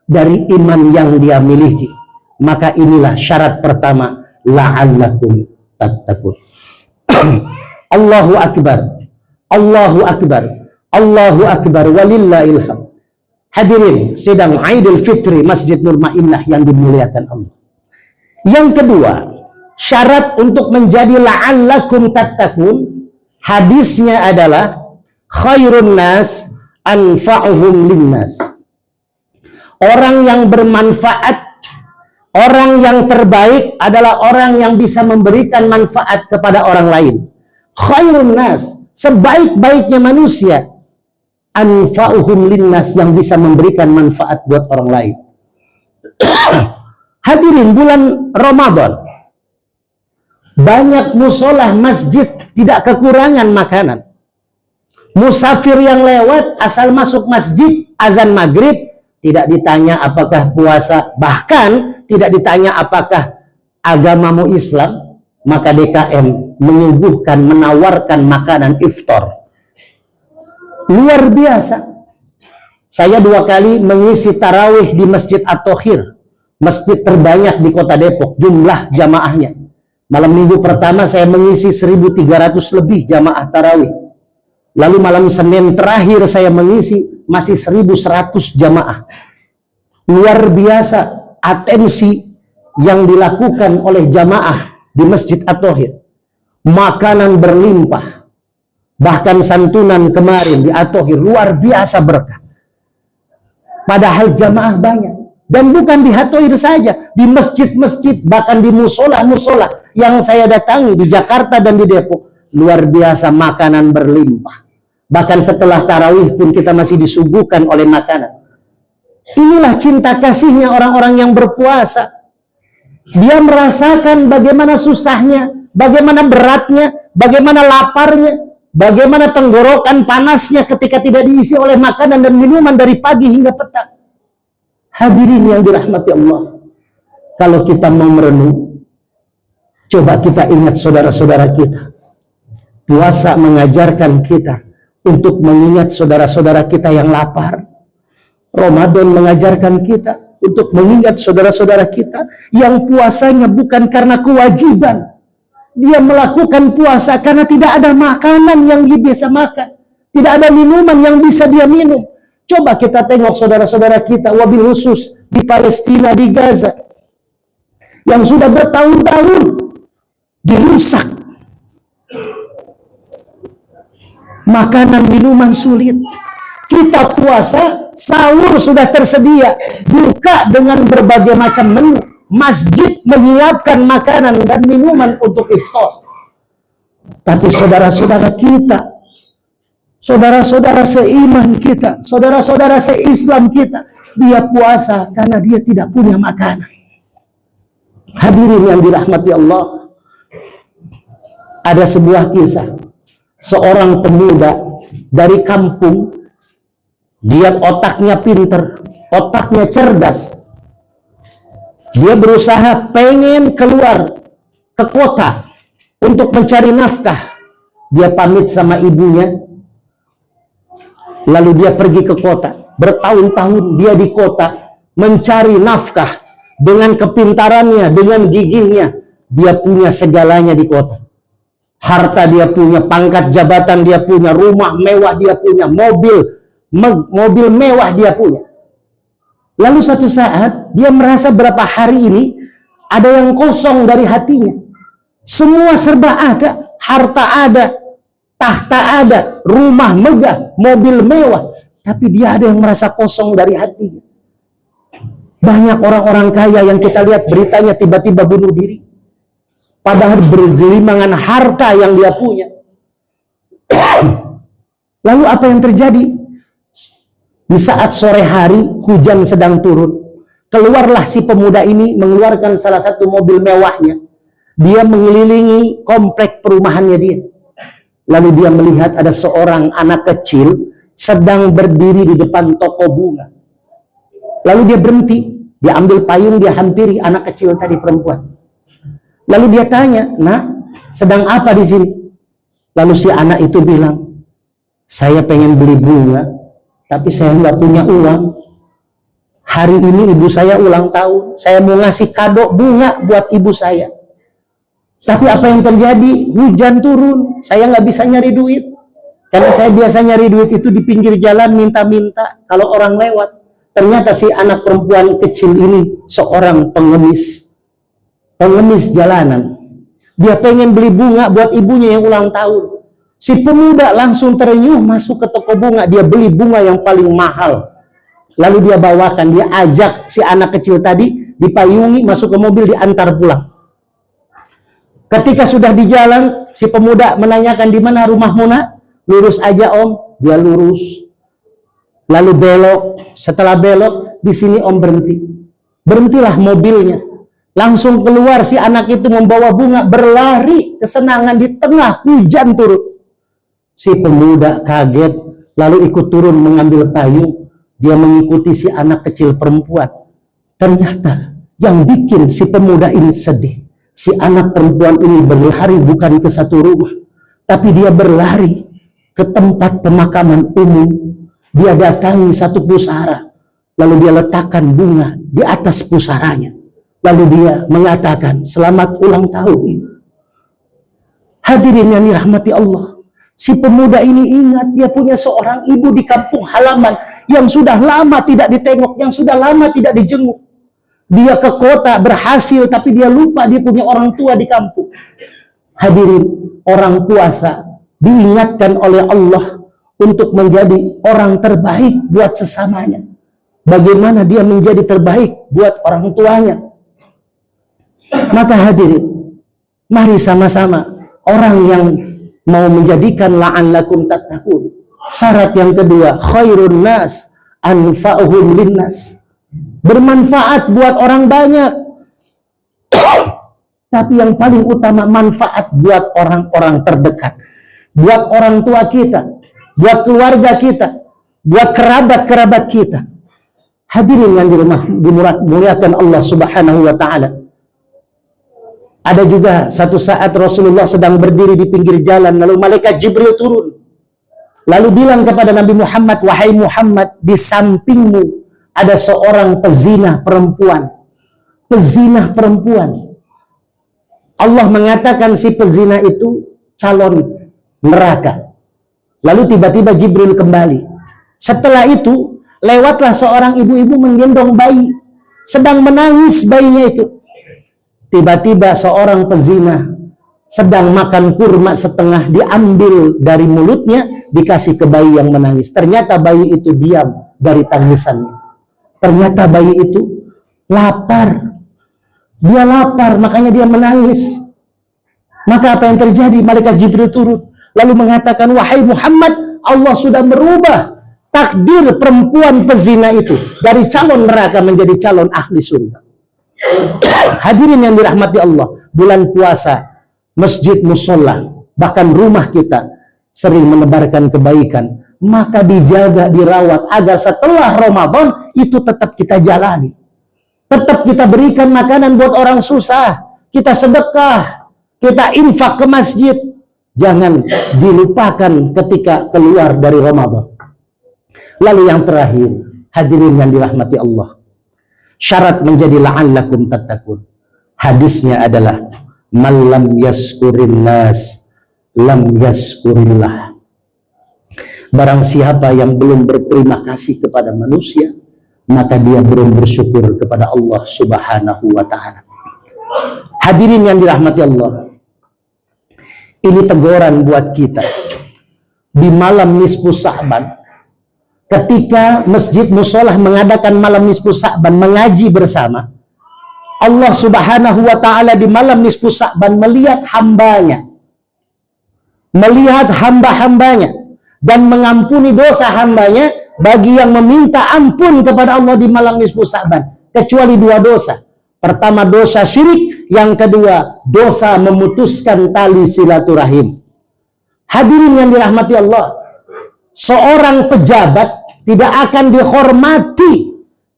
dari iman yang dia miliki. Maka inilah syarat pertama, la'allakum tattaqun. Allahu akbar, Allahu akbar, Allahu akbar, walillahil hamd. Hadirin sidang Aidil Fitri Masjid Nur Mainah yang dimuliakan Allah. Yang kedua, syarat untuk menjadi la'allakum tattaqun, hadisnya adalah khairun nas anfa'uhum linnas. Orang yang bermanfaat, orang yang terbaik adalah orang yang bisa memberikan manfaat kepada orang lain. Khairun nas, sebaik-baiknya manusia, anfa'uhum linnas, yang bisa memberikan manfaat buat orang lain. Hadirin, bulan Ramadan banyak musolah masjid tidak kekurangan makanan. Musafir yang lewat asal masuk masjid azan maghrib tidak ditanya apakah puasa, bahkan tidak ditanya apakah agamamu Islam, maka DKM menyuguhkan, menawarkan makanan iftar. Luar biasa. Saya 2 kali mengisi tarawih di Masjid At-Thohir, masjid terbanyak di kota Depok, jumlah jamaahnya. Malam minggu pertama saya mengisi 1.300 lebih jamaah tarawih. Lalu malam Senin terakhir saya mengisi masih 1.100 jamaah. Luar biasa atensi yang dilakukan oleh jamaah di Masjid At-Thohir. Makanan berlimpah. Bahkan santunan kemarin di At-Thohir luar biasa berkah. Padahal jamaah banyak. Dan bukan di At-Thohir saja, di masjid-masjid, bahkan di musola-musola yang saya datangi di Jakarta dan di Depok, luar biasa makanan berlimpah. Bahkan setelah tarawih pun kita masih disuguhkan oleh makanan. Inilah cinta kasihnya orang-orang yang berpuasa. Dia merasakan bagaimana susahnya bagaimana beratnya, bagaimana laparnya, bagaimana tenggorokan panasnya ketika tidak diisi oleh makanan dan minuman dari pagi hingga petang. Hadirin yang dirahmati Allah, kalau kita mau merenung, coba kita ingat saudara-saudara kita. Puasa mengajarkan kita untuk mengingat saudara-saudara kita yang lapar. Ramadan mengajarkan kita untuk mengingat saudara-saudara kita yang puasanya bukan karena kewajiban. Dia melakukan puasa karena tidak ada makanan yang dia bisa makan. Tidak ada minuman yang bisa dia minum. Coba kita tengok saudara-saudara kita, wabil khusus di Palestina, di Gaza, yang sudah bertahun-tahun dirusak. Makanan, minuman sulit. Kita puasa, sahur sudah tersedia, buka dengan berbagai macam menu. Masjid menyiapkan makanan dan minuman untuk iftar. Tapi saudara-saudara kita, saudara-saudara seiman kita, saudara-saudara seislam kita, dia puasa karena dia tidak punya makanan. Hadirin yang dirahmati Allah, ada sebuah kisah. Seorang pemuda dari kampung, dia otaknya pinter, otaknya cerdas. Dia berusaha pengen keluar ke kota untuk mencari nafkah. Dia pamit sama ibunya, lalu dia pergi ke kota. Bertahun-tahun dia di kota mencari nafkah. Dengan kepintarannya, dengan gigihnya, dia punya segalanya di kota. Harta dia punya, pangkat jabatan dia punya, rumah mewah dia punya, mobil mewah dia punya. Lalu satu saat dia merasa berapa hari ini ada yang kosong dari hatinya. Semua serba ada, harta ada, tahta ada, rumah megah, mobil mewah, tapi dia ada yang merasa kosong dari hatinya. Banyak orang-orang kaya yang kita lihat beritanya tiba-tiba bunuh diri, padahal bergelimangan harta yang dia punya. Lalu apa yang terjadi? Di saat sore hari, hujan sedang turun. Keluarlah si pemuda ini mengeluarkan salah satu mobil mewahnya. Dia mengelilingi komplek perumahannya dia. Lalu dia melihat ada seorang anak kecil sedang berdiri di depan toko bunga. Lalu dia berhenti, dia ambil payung, dia hampiri anak kecil tadi, perempuan. Lalu dia tanya, "Nak, sedang apa di sini?" Lalu si anak itu bilang, "Saya pengen beli bunga, tapi saya nggak punya uang. Hari ini ibu saya ulang tahun. Saya mau ngasih kado bunga buat ibu saya. Tapi apa yang terjadi? Hujan turun. Saya nggak bisa nyari duit. Karena saya biasa nyari duit itu di pinggir jalan, minta-minta kalau orang lewat. Ternyata si anak perempuan kecil ini seorang pengemis. Pengemis jalanan. Dia pengen beli bunga buat ibunya yang ulang tahun. Si pemuda langsung terenyuh masuk ke toko bunga. Dia beli bunga yang paling mahal. Lalu dia bawakan, dia ajak si anak kecil tadi, dipayungi, masuk ke mobil, diantar pulang. Ketika sudah di jalan, si pemuda menanyakan, "Di mana rumahmu, Nak?" "Lurus aja, Om." Dia lurus. Lalu belok. Setelah belok, di sini Om berhenti. Berhentilah mobilnya. Langsung keluar si anak itu membawa bunga, berlari kesenangan di tengah hujan turun. Si pemuda kaget, lalu ikut turun mengambil payung. Dia mengikuti si anak kecil perempuan. Ternyata yang bikin si pemuda ini sedih, si anak perempuan ini berlari bukan ke satu rumah, tapi dia berlari ke tempat pemakaman umum. Dia datangi satu pusara, lalu dia letakkan bunga di atas pusaranya. Lalu dia mengatakan, "Selamat ulang tahun." Hadirin yang dirahmati Allah, si pemuda ini ingat dia punya seorang ibu di kampung halaman yang sudah lama tidak ditengok, yang sudah lama tidak dijenguk. Dia ke kota berhasil, tapi dia lupa dia punya orang tua di kampung. Hadirin, orang puasa diingatkan oleh Allah untuk menjadi orang terbaik buat sesamanya. Bagaimana dia menjadi terbaik buat orang tuanya? Maka hadirin, mari sama-sama orang yang mau menjadikan la'allakum tattaqun. Syarat yang kedua, khairun nas anfa'uhum linnas. Bermanfaat buat orang banyak. tapi yang paling utama manfaat buat orang-orang terdekat, buat orang tua kita, buat keluarga kita, buat kerabat-kerabat kita. Hadirin yang dimuliakan Allah Subhanahu wa taala. Ada juga satu saat Rasulullah sedang berdiri di pinggir jalan, lalu malaikat Jibril turun. Lalu bilang kepada Nabi Muhammad, "Wahai Muhammad, di sampingmu ada seorang pezina perempuan." Pezina perempuan. Allah mengatakan si pezina itu calon neraka. Lalu tiba-tiba Jibril kembali. Setelah itu, lewatlah seorang ibu-ibu menggendong bayi. Sedang menangis bayinya itu. Tiba-tiba seorang pezina sedang makan kurma setengah, diambil dari mulutnya, dikasih ke bayi yang menangis. Ternyata bayi itu diam dari tangisannya. Ternyata bayi itu lapar. Dia lapar, makanya dia menangis. Maka apa yang terjadi? Malaikat Jibril turun, lalu mengatakan, "Wahai Muhammad, Allah sudah merubah takdir perempuan pezina itu dari calon neraka menjadi calon ahli surga." Hadirin yang dirahmati Allah, bulan puasa, masjid, musola, bahkan rumah kita sering menebarkan kebaikan, maka dijaga, dirawat agar setelah Ramadan itu tetap kita jalani, tetap kita berikan makanan buat orang susah, kita sedekah, kita infak ke masjid. Jangan dilupakan ketika keluar dari Ramadan. Lalu yang terakhir, hadirin yang dirahmati Allah, syarat menjadi la'allakum tattaqun. Hadisnya adalah man lam yaskurin nas lam yaskurillah. Barang siapa yang belum berterima kasih kepada manusia, maka dia belum bersyukur kepada Allah Subhanahu wa ta'ala. Hadirin yang dirahmati Allah, ini teguran buat kita di malam nisfu Sa'ban. Ketika masjid musolah mengadakan malam nisfu Sa'ban, mengaji bersama, Allah Subhanahu wa ta'ala di malam nisfu Sa'ban melihat hambanya, melihat hamba-hambanya, dan mengampuni dosa hambanya bagi yang meminta ampun kepada Allah di malam nisfu Sa'ban, kecuali dua dosa. Pertama dosa syirik, yang kedua dosa memutuskan tali silaturahim. Hadirin yang dirahmati Allah, seorang pejabat tidak akan dihormati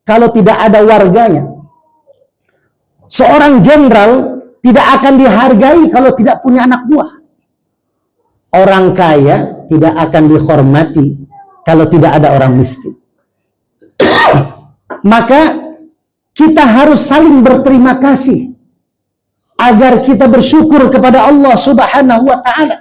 kalau tidak ada warganya. Seorang jenderal tidak akan dihargai kalau tidak punya anak buah. Orang kaya tidak akan dihormati kalau tidak ada orang miskin. Maka kita harus saling berterima kasih agar kita bersyukur kepada Allah Subhanahu wa ta'ala.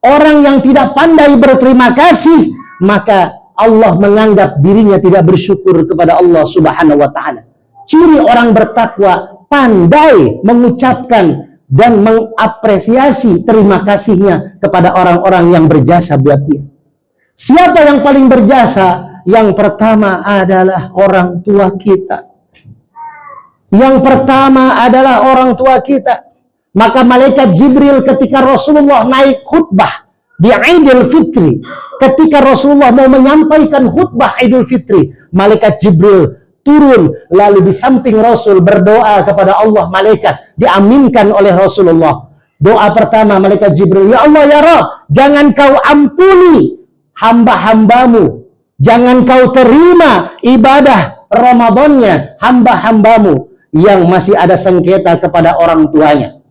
Orang yang tidak pandai berterima kasih, maka Allah menganggap dirinya tidak bersyukur kepada Allah Subhanahu wa ta'ala. Ciri orang bertakwa, pandai mengucapkan dan mengapresiasi terima kasihnya kepada orang-orang yang berjasa buat dia. Siapa yang paling berjasa? Yang pertama adalah orang tua kita. Yang pertama adalah orang tua kita. Maka malaikat Jibril ketika Rasulullah naik khutbah di Idul Fitri, ketika Rasulullah mau menyampaikan khutbah Idul Fitri, malaikat Jibril turun, lalu di samping Rasul berdoa kepada Allah. Malaikat diaminkan oleh Rasulullah. Doa pertama malaikat Jibril, "Ya Allah ya Rabb, jangan kau ampuni hamba-hambamu, jangan kau terima ibadah Ramadannya hamba-hambamu yang masih ada sengketa kepada orang tuanya."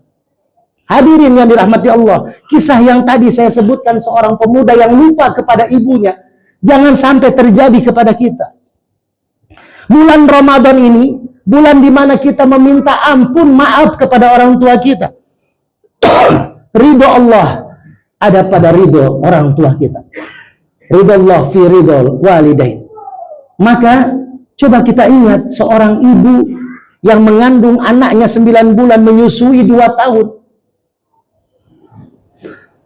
Hadirin yang dirahmati Allah, kisah yang tadi saya sebutkan seorang pemuda yang lupa kepada ibunya, jangan sampai terjadi kepada kita. Bulan Ramadan ini, bulan di mana kita meminta ampun, maaf kepada orang tua kita. Ridho Allah ada pada ridho orang tua kita. Ridho Allah fi ridho walidain. Maka coba kita ingat seorang ibu yang mengandung anaknya 9 bulan, menyusui 2 tahun.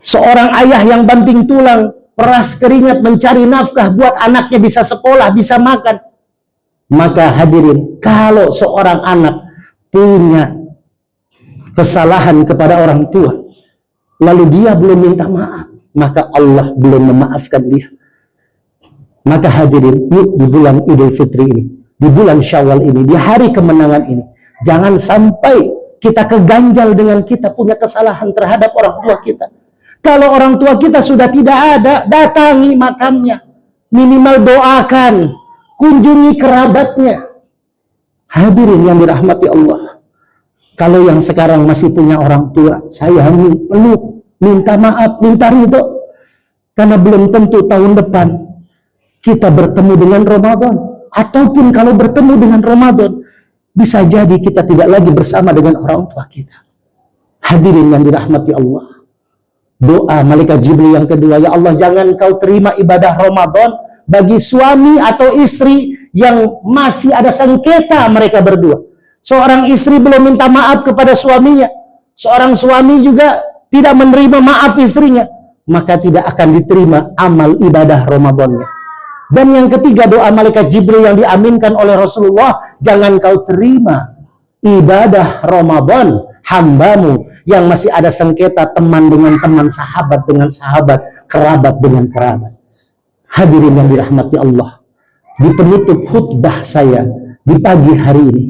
Seorang ayah yang banting tulang, peras keringat mencari nafkah buat anaknya bisa sekolah, bisa makan. Maka hadirin, kalau seorang anak punya kesalahan kepada orang tua, lalu dia belum minta maaf, maka Allah belum memaafkan dia. Maka hadirin, yuk di bulan Idul Fitri ini, di bulan Syawal ini, di hari kemenangan ini, jangan sampai kita keganjal dengan kita punya kesalahan terhadap orang tua kita. Kalau orang tua kita sudah tidak ada, datangi makamnya, minimal doakan, kunjungi kerabatnya. Hadirin yang dirahmati Allah, kalau yang sekarang masih punya orang tua, sayangi, peluk, minta maaf, minta ridho, karena belum tentu tahun depan kita bertemu dengan Ramadan, ataupun kalau bertemu dengan Ramadan, bisa jadi kita tidak lagi bersama dengan orang tua kita. Hadirin yang dirahmati Allah, doa malaikat Jibril yang kedua, ya Allah, jangan kau terima ibadah Ramadan bagi suami atau istri yang masih ada sengketa mereka berdua. Seorang istri belum minta maaf kepada suaminya, seorang suami juga tidak menerima maaf istrinya, maka tidak akan diterima amal ibadah Ramadannya. Dan yang ketiga, doa malaikat Jibril yang diaminkan oleh Rasulullah, jangan kau terima ibadah Ramadan hambamu yang masih ada sengketa, teman dengan teman, sahabat dengan sahabat, kerabat dengan kerabat. Hadirin yang dirahmati Allah, di penutup khutbah saya di pagi hari ini,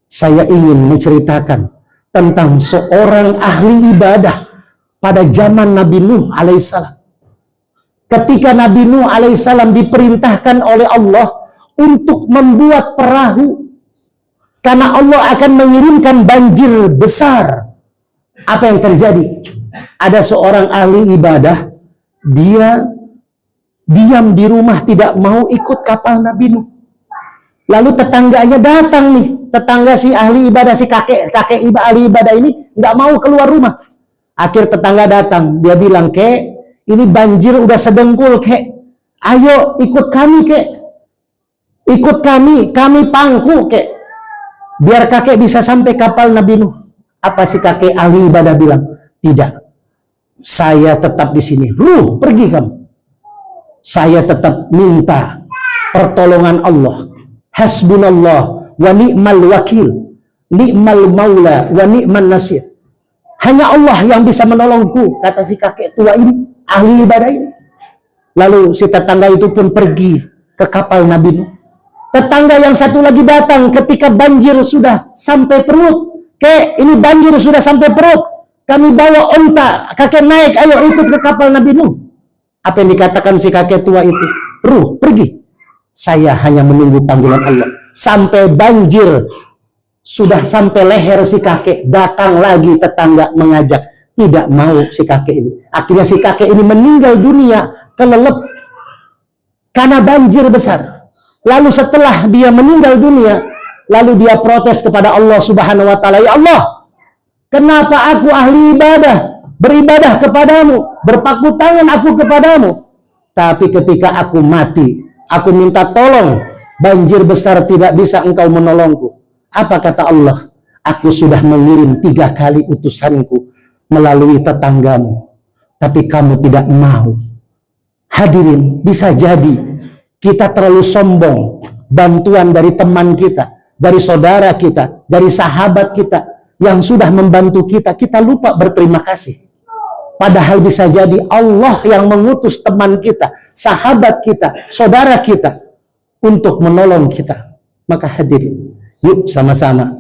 saya ingin menceritakan tentang seorang ahli ibadah pada zaman Nabi Nuh alaihissalam. Ketika Nabi Nuh alaihissalam diperintahkan oleh Allah untuk membuat perahu, karena Allah akan mengirimkan banjir besar. Apa yang terjadi? Ada seorang ahli ibadah, dia diam di rumah, tidak mau ikut kapal Nabi Nuh. Lalu tetangganya datang nih, tetangga si ahli ibadah, si kakek ahli ibadah ini nggak mau keluar rumah. Akhir tetangga datang, dia bilang, kek, ini banjir udah sedengkul, kek. Ayo ikut kami, kek. Ikut kami pangku, kek. Biar kakek bisa sampai kapal Nabi Nuh. Apa si kakek ahli ibadah bilang? Tidak. Saya tetap di sini. Nuh, pergi kamu. Saya tetap minta pertolongan Allah. Hasbunallah wa ni'mal wakil. Ni'mal maula wa ni'man nasir. Hanya Allah yang bisa menolongku, kata si kakek tua ini, ahli ibadah ini. Lalu si tetangga itu pun pergi ke kapal Nabi Nuh. Tetangga yang satu lagi datang ketika banjir sudah sampai perut. Kek, ini banjir sudah sampai perut. Kami bawa onta, kakek naik, ayo ikut ke kapal Nabi Nuh. Apa yang dikatakan si kakek tua itu? Ruh, pergi. Saya hanya menunggu panggilan Allah. Sampai banjir sudah sampai leher si kakek, datang lagi tetangga mengajak, tidak mau si kakek ini. Akhirnya si kakek ini meninggal dunia kelelep karena banjir besar. Lalu setelah dia meninggal dunia, lalu dia protes kepada Allah Subhanahu wa taala, ya Allah, kenapa aku ahli ibadah, beribadah kepadamu, berpaku tangan aku kepadamu, tapi ketika aku mati, aku minta tolong, banjir besar tidak bisa engkau menolongku. Apa kata Allah? Aku sudah mengirim 3 kali utusanku melalui tetanggamu, tapi kamu tidak mau. Hadirin, bisa jadi kita terlalu sombong, bantuan dari teman kita, dari saudara kita, dari sahabat kita yang sudah membantu kita, kita lupa berterima kasih. Padahal bisa jadi Allah yang mengutus teman kita, sahabat kita, saudara kita untuk menolong kita. Maka hadirin, yuk sama-sama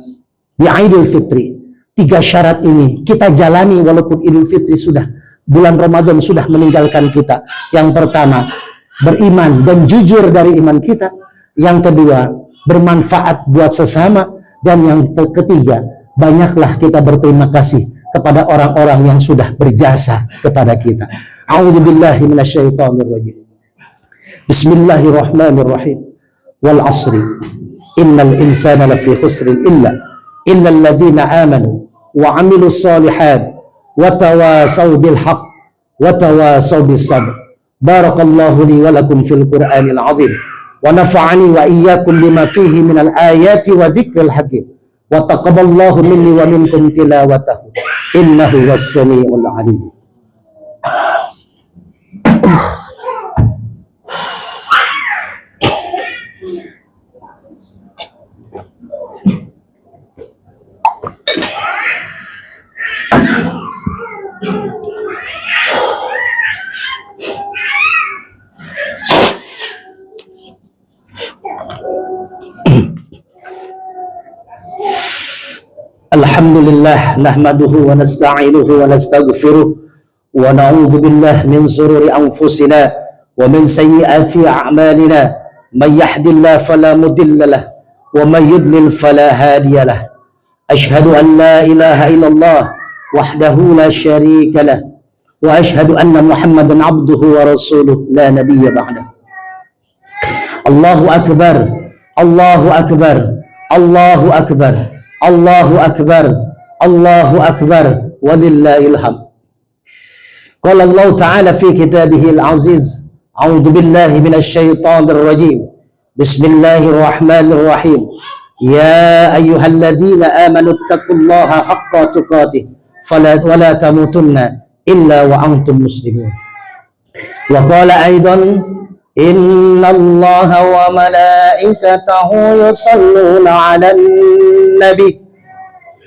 di Idul Fitri 3 syarat ini kita jalani walaupun Idul Fitri sudah, bulan Ramadan sudah meninggalkan kita. Yang pertama, beriman dan jujur dari iman kita. Yang kedua, bermanfaat buat sesama. Dan yang ketiga, banyaklah kita berterima kasih kepada orang-orang yang sudah berjasa kepada kita. A'udzubillahi minasyaitonirrajim. Bismillahirrahmanirrahim. Wal asri innal insana lafi khusrin illa alladhina amanu wa 'amilus solihat wa tawasaw bil haqq wa tawasaw bis sabr. Barakallahu li wa lakum fil Qur'anil 'azim wa nafa'ani wa iyyakum bima fihi minal ayati wa dzikril hakim. Wa taqabbalallahu minni wa minkum tilawatahu innahu was-sami'ul 'alim.
Alhamdulillah nahmaduhu wa nasta'inuhu wa nastaghfiruh wa na'udzu billah min shururi anfusina wa min sayyiati a'malina may yahdihillahu fala mudilla lahu wa may yudlil fala hadiya lahu ashhadu an la ilaha illallah wahdahu la syarika lahu wa ashhadu anna Muhammadan abduhu wa rasuluh la nabiyya ba'dahu. Allahu akbar, Allahu akbar, Allahu akbar, Allahu akbar, Allahu akbar, walillahil hamd. Qala Allah Ta'ala fi kitabihil aziz, a'udzu billahi minasy syaithanir rajim. Bismillahirrahmanirrahim. Ya ayyuhalladzina amanu taqullaha haqqa tuqatih wa la tamutunna illa wa antum muslimun. Wa qala aidan innallaha wa malaikatahu yusalluna 'alan nabi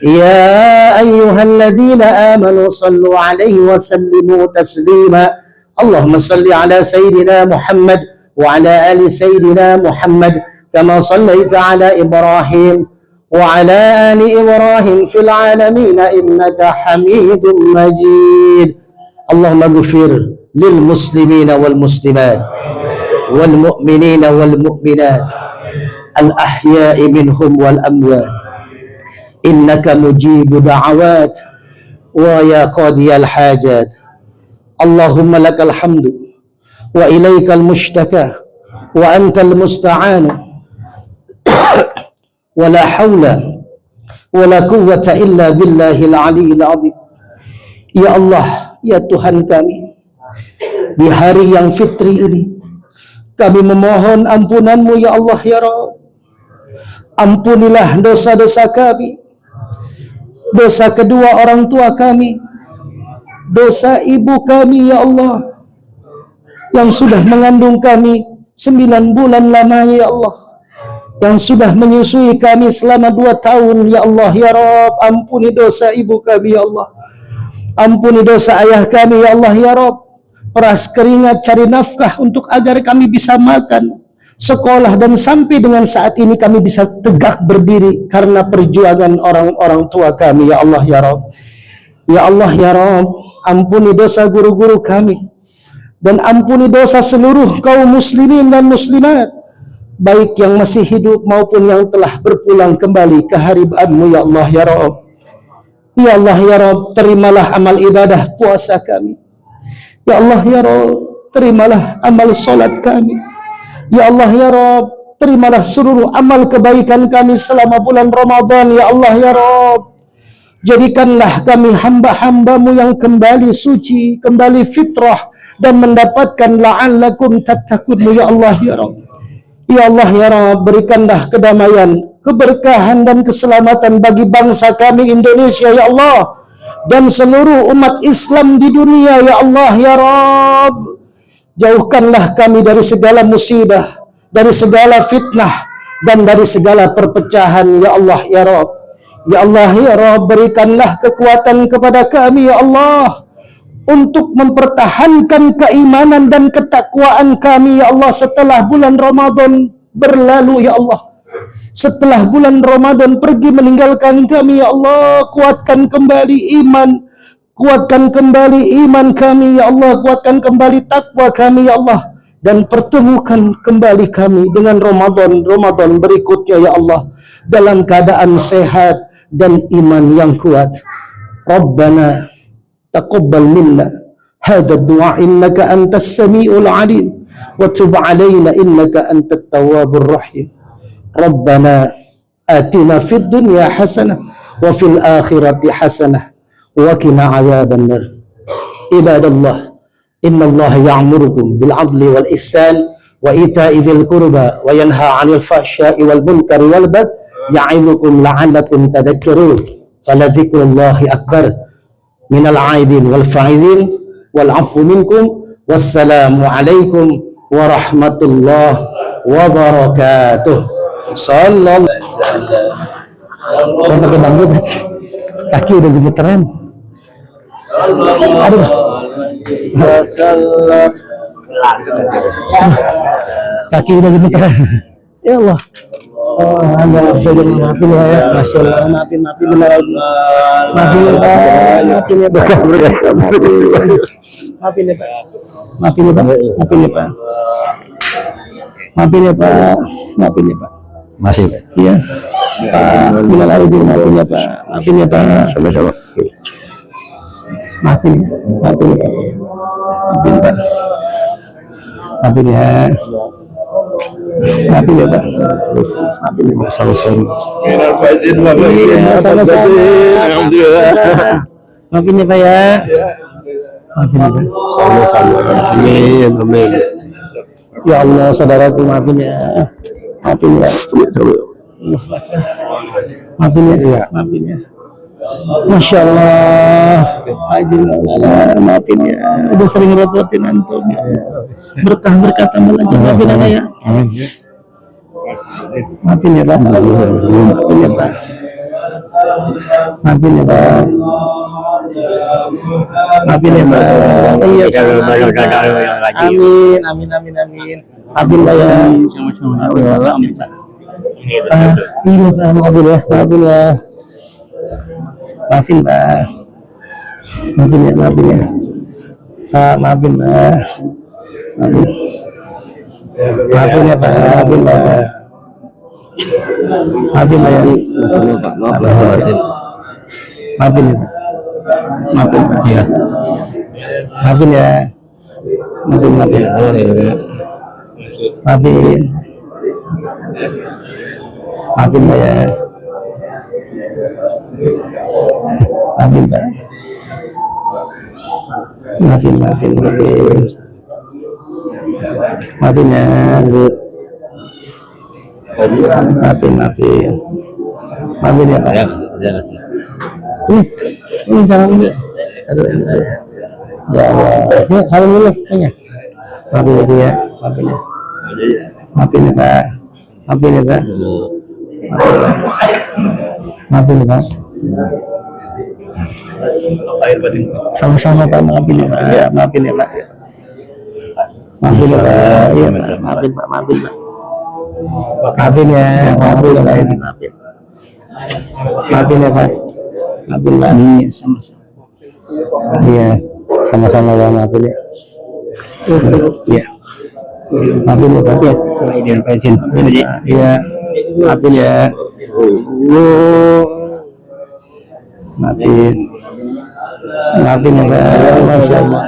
ya ayyuhalladzina amanu sallu 'alaihi wa sallimu taslima. Allahumma salli 'ala sayyidina Muhammad wa 'ala ali sayyidina Muhammad kama sallaita 'ala Ibrahim wa 'ala ali Ibrahim fil 'alamin innaka Hamidum Majid. Allahumma ighfir lil muslimina wal muslimat wal mu'minina wal mu'minat al ahya'i minhum wal amwat innaka mujibu da'awat wa ya qadiyal hajat. Allahumma lakal hamdu wa ilaikal mushtaka wa antal musta'anu wa la hawla wa la quwwata illa billahil aliyyil azim. Ya Allah, ya Tuhan kami, di hari yang fitri ini kami memohon ampunan-Mu ya Allah ya Rabb. Ampunilah dosa-dosa kami, dosa kedua orang tua kami, dosa ibu kami ya Allah yang sudah mengandung kami 9 bulan lamanya ya Allah, yang sudah menyusui kami selama 2 tahun ya Allah ya Rabb. Ampuni dosa ibu kami ya Allah, ampuni dosa ayah kami ya Allah ya Rabb. Peras keringat cari nafkah untuk agar kami bisa makan, sekolah, dan sampai dengan saat ini kami bisa tegak berdiri karena perjuangan orang-orang tua kami ya Allah ya Rabb. Ya Allah ya Rabb, ampuni dosa guru-guru kami dan ampuni dosa seluruh kaum muslimin dan muslimat, baik yang masih hidup maupun yang telah berpulang kembali ke hariban-Mu ya Allah ya Rabb. Ya Allah ya Rabb, terimalah amal ibadah puasa kami. Ya Allah ya Rabb, terimalah amal solat kami. Ya Allah ya Rabb, terimalah seluruh amal kebaikan kami selama bulan Ramadan ya Allah ya Rabb. Jadikanlah kami hamba-hamba-Mu yang kembali suci, kembali fitrah, dan mendapatkan la'allakum tattaqun ya Allah ya Rabb. Ya Allah ya Rabb, berikanlah kedamaian, keberkahan dan keselamatan bagi bangsa kami Indonesia ya Allah, dan seluruh umat Islam di dunia ya Allah ya Rabb. Jauhkanlah kami dari segala musibah, dari segala fitnah, dan dari segala perpecahan ya Allah ya Rabb. Ya Allah ya Rabb, berikanlah kekuatan kepada kami ya Allah untuk mempertahankan keimanan dan ketakwaan kami ya Allah setelah bulan Ramadan berlalu ya Allah. Setelah bulan Ramadan pergi meninggalkan kami ya Allah, kuatkan kembali iman, kuatkan kembali iman kami ya Allah, kuatkan kembali takwa kami ya Allah, dan pertemukan kembali kami dengan Ramadan berikutnya ya Allah dalam keadaan sehat dan iman yang kuat. Rabbana taqabbal minna hadha ad-du'a innaka antas samiul alim wa tub 'alaina innaka antat tawwabur rahim. Rabbana atina fid dunya hasanah wa fil akhirati hasanah wa qina 'adzabannar. Ibadallah, innallaha ya'murukum bil 'adli wal ihsan wa ita'i dzil qurba wa yanha 'anil fahsya'i wal munkari wal baghi ya'idzukum la'allakum tadhakkarun. Faladzikrullahi akbar minal 'aidin wal faizin wal 'afwu minkum. Wassalamu alaikum warahmatullahi wabarakatuh. Sallallahu saya pakai dangdut, kaki udah gemeteran. Aduh, kaki udah gemeteran. Ya Allah. Anda saja maafin ya, Masya Allah, maafin benar lagi, maafin ya Pak, maafin ya Pak, maafin ya Pak, maafin ya Pak, maafin ya Pak, maafin ya Pak, maafin ya Pak,
Masih Pak.
iya, Pak, benar lagi, maafin ya Pak, maafin ya Pak,
Sama-sama.
maafin ya, maafin ya Pak, maafin Pak, maafin ya. Maafin ya Pak. Maafin ya Pak. Sama-sama. Iya, sama-sama.
Alhamdulillah.
Maafin ya Pak ya. Maafin ya Pak.
Sama-sama. Amin. Amin.
Ya Allah, saudaraku maafin ya. Maafin ya. Maafin ya. Maafin ya. Masya Allah, Haji Maulana, maafin ya. Udah sering repotin antum ya. Berkah berkata belajar, maafin anak ya. Maafin ya Pak. Maafin ya Pak. Maafin ya Pak. Maafin ya Pak. Iya. Amin, amin, amin, amin. Maafin Pak ya. Amin Pak. Iya Pak, maafin ya, maafin ya. Maafin Pak, maafin ya, maafin ya, Pak, maafin Pak, maafin, maafin ya Pak, maafin Pak, maafin Pak ya, maafin ya Pak, maafin Pak, ya, maafin ya, maafin, maafin, maafin, maafin Pak ya. Maafin Pak. Maafin ya. Maafin ya Pak. Ini jangan dulu. Aduh, ini. Ya Allah. Ini salam dulu semuanya. Maafin ya dia. Maafin ya. Maafin ya Pak. Maafin ya Pak. Maafin ya Pak. Sama-sama Pak, maafin ya Pak. Ya, maafin ya Pak. Maafin ya Pak. Iya Pak, maafin Pak, maafin Pak. Maafin ya, maafin ya Pak. Maafin. Maafin ya Pak. Maafin Pak. Iya, sama-sama. Iya, sama-sama Pak, maafin ya. Iya. Maafin ya Pak. Iya. Maafin ya. Maafin ya Pak. Masya Allah.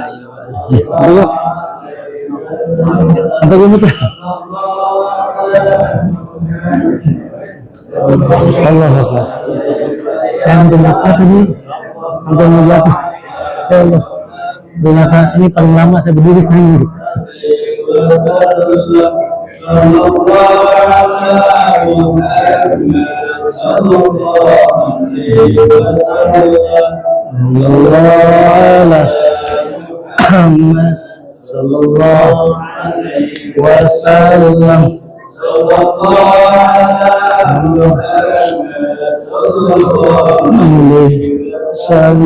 Ayo. Apa gue muter? Allah Akbar. Saya hampir apa tadi? Hampir mau jatuh. Ya Allah. Ternyata ini paling lama saya berdiri ini. Sallallahu alaihi wasallam. Sallallahu alaihi wasallam.